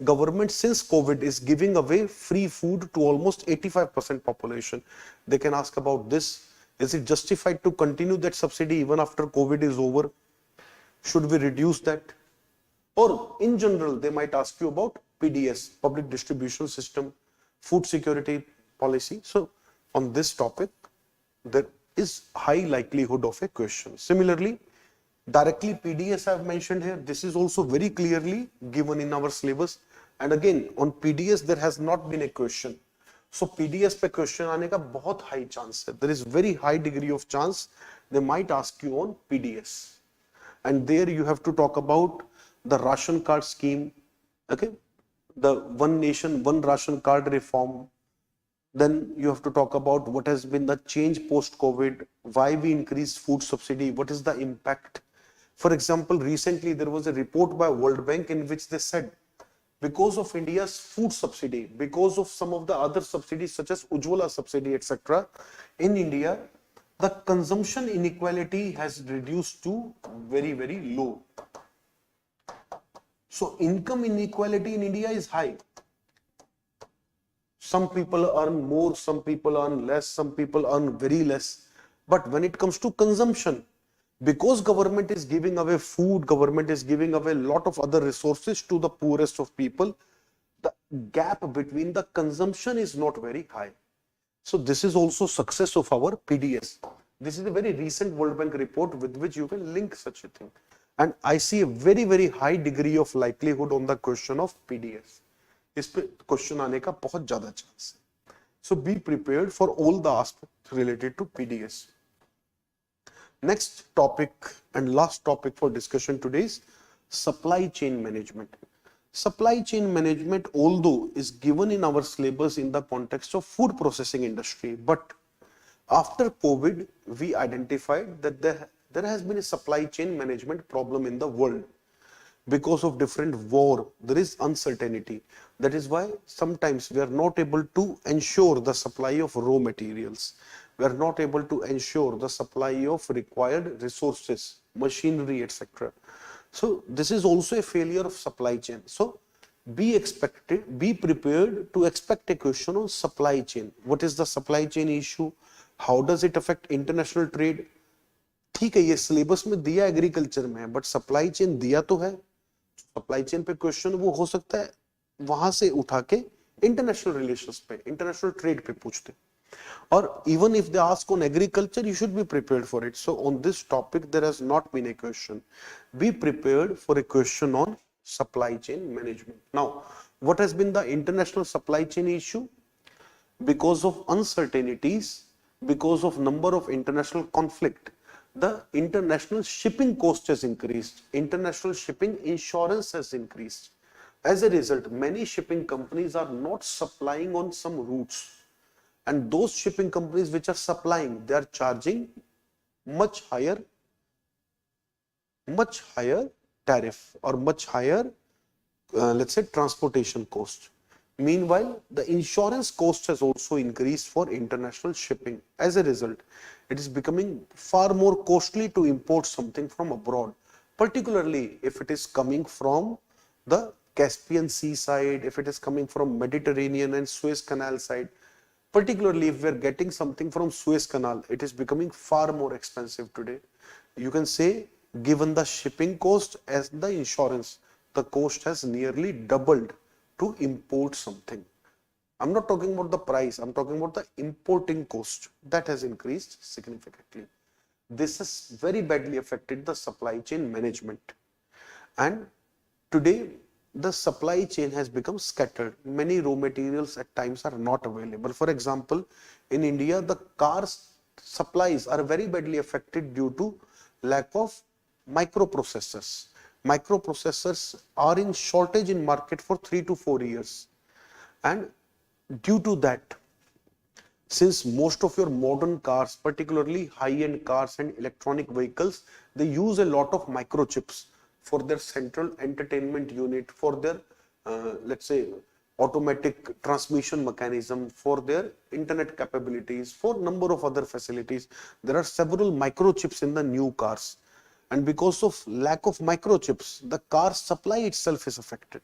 Speaker 1: Government since COVID is giving away free food to almost 85% population. They can ask about this. Is it justified to continue that subsidy even after COVID is over? Should we reduce that? Or in general, they might ask you about PDS, public distribution system, food security policy. So on this topic, there is high likelihood of a question. Similarly, directly PDS I have mentioned here. This is also very clearly given in our syllabus. And again, on PDS, there has not been a question. So PDS पे question आने का बहुत high chance है. There is very high degree of chance they might ask you on PDS. And there you have to talk about the ration card scheme, okay? The one nation, one ration card reform. Then you have to talk about what has been the change post-COVID, why we increased food subsidy, what is the impact. For example, recently there was a report by World Bank in which they said, because of India's food subsidy, because of some of the other subsidies such as Ujjwala subsidy, etc., in India, the consumption inequality has reduced to very, very low. So income inequality in India is high. Some people earn more, some people earn less, some people earn very less. But when it comes to consumption, because government is giving away food, government is giving away a lot of other resources to the poorest of people, the gap between the consumption is not very high. So this is also success of our PDS. This is a very recent World Bank report with which you can link such a thing. And I see a very, very high degree of likelihood on the question of PDS. इस पे question आने का बहुत ज्यादा chance है. So be prepared for all the aspects related to PDS. Next topic and last topic for discussion today is supply chain management. Supply chain management, although is given in our syllabus in the context of food processing industry, but after COVID, we identified that there has been a supply chain management problem in the world. Because of different war, there is uncertainty. That is why sometimes we are not able to ensure the supply of raw materials. we are not able to ensure the supply of required resources, machinery, etc. So this is also a failure of supply chain. So be prepared to expect a question on supply chain. What is the supply chain issue? How does it affect international trade? ठीक है, ये syllabus में दिया agriculture में है, but supply chain दिया तो है. सप्लाई चेन पे क्वेश्चन वो हो सकता है वहां से उठा के इंटरनेशनल रिलेशंस पे, इंटरनेशनल ट्रेड पे पूछते. Or even if they ask on agriculture, you should be prepared for it. So on this topic, there has not been a question. Be prepared for a question on supply chain management. Now, what has been the international supply chain issue? Because of uncertainties, because of number of international conflict, the international shipping cost has increased. International shipping insurance has increased. As a result, many shipping companies are not supplying on some routes. And those shipping companies which are supplying, they are charging much higher tariff or much higher, let's say, transportation cost. Meanwhile, the insurance cost has also increased for international shipping. As a result, it is becoming far more costly to import something from abroad, particularly if it is coming from the Caspian Sea side, if it is coming from Mediterranean and Suez Canal side. Particularly if we are getting something from Suez Canal, it is becoming far more expensive today. You can say, given the shipping cost as the insurance, the cost has nearly doubled to import something. I'm not talking about the price, I'm talking about the importing cost. That has increased significantly. This has very badly affected the supply chain management. And today, the supply chain has become scattered. Many raw materials at times are not available. For example, in India, the car supplies are very badly affected due to lack of microprocessors. Microprocessors are in shortage in market for 3 to 4 years. And due to that, since most of your modern cars, particularly high-end cars and electronic vehicles, they use a lot of microchips for their central entertainment unit, for their, let's say, automatic transmission mechanism, for their internet capabilities, for number of other facilities. There are several microchips in the new cars. And because of lack of microchips, the car supply itself is affected.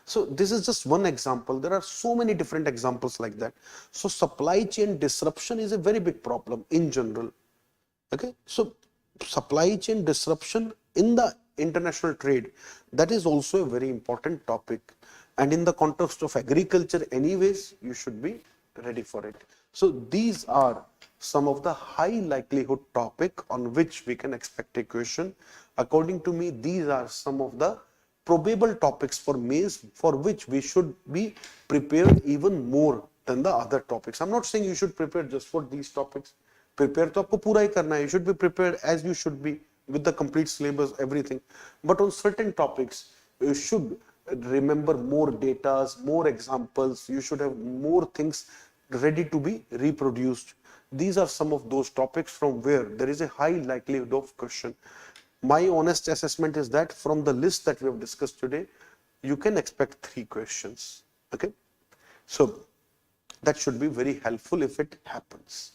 Speaker 1: So this is just one example. There are so many different examples like that. So supply chain disruption is a very big problem in general. Okay, so supply chain disruption in the international trade, that is also a very important topic. And in the context of agriculture anyways, you should be ready for it. So these are some of the high likelihood topic on which we can expect a question. According to me, these are some of the probable topics for mains for which we should be prepared even more than the other topics. I'm not saying you should prepare just for these topics. Prepare to aapko pura hi karna hai. You should be prepared as you should be with the complete syllabus, everything. But on certain topics, you should remember more data, more examples. You should have more things ready to be reproduced. These are some of those topics from where there is a high likelihood of question. My honest assessment is that from the list that we have discussed today, you can expect 3 questions. Okay, so that should be very helpful if it happens.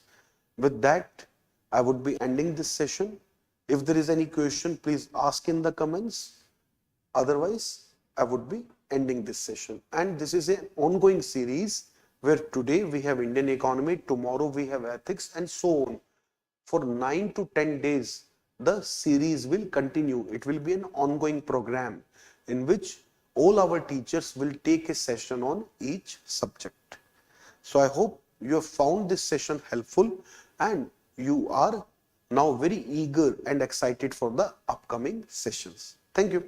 Speaker 1: With that, I would be ending this session. If there is any question, please ask in the comments. Otherwise, I would be ending this session. And this is an ongoing series where today we have Indian economy, tomorrow we have ethics, and so on. For 9 to 10 days, the series will continue. It will be an ongoing program in which all our teachers will take a session on each subject. So I hope you have found this session helpful and you are now very eager and excited for the upcoming sessions. Thank you.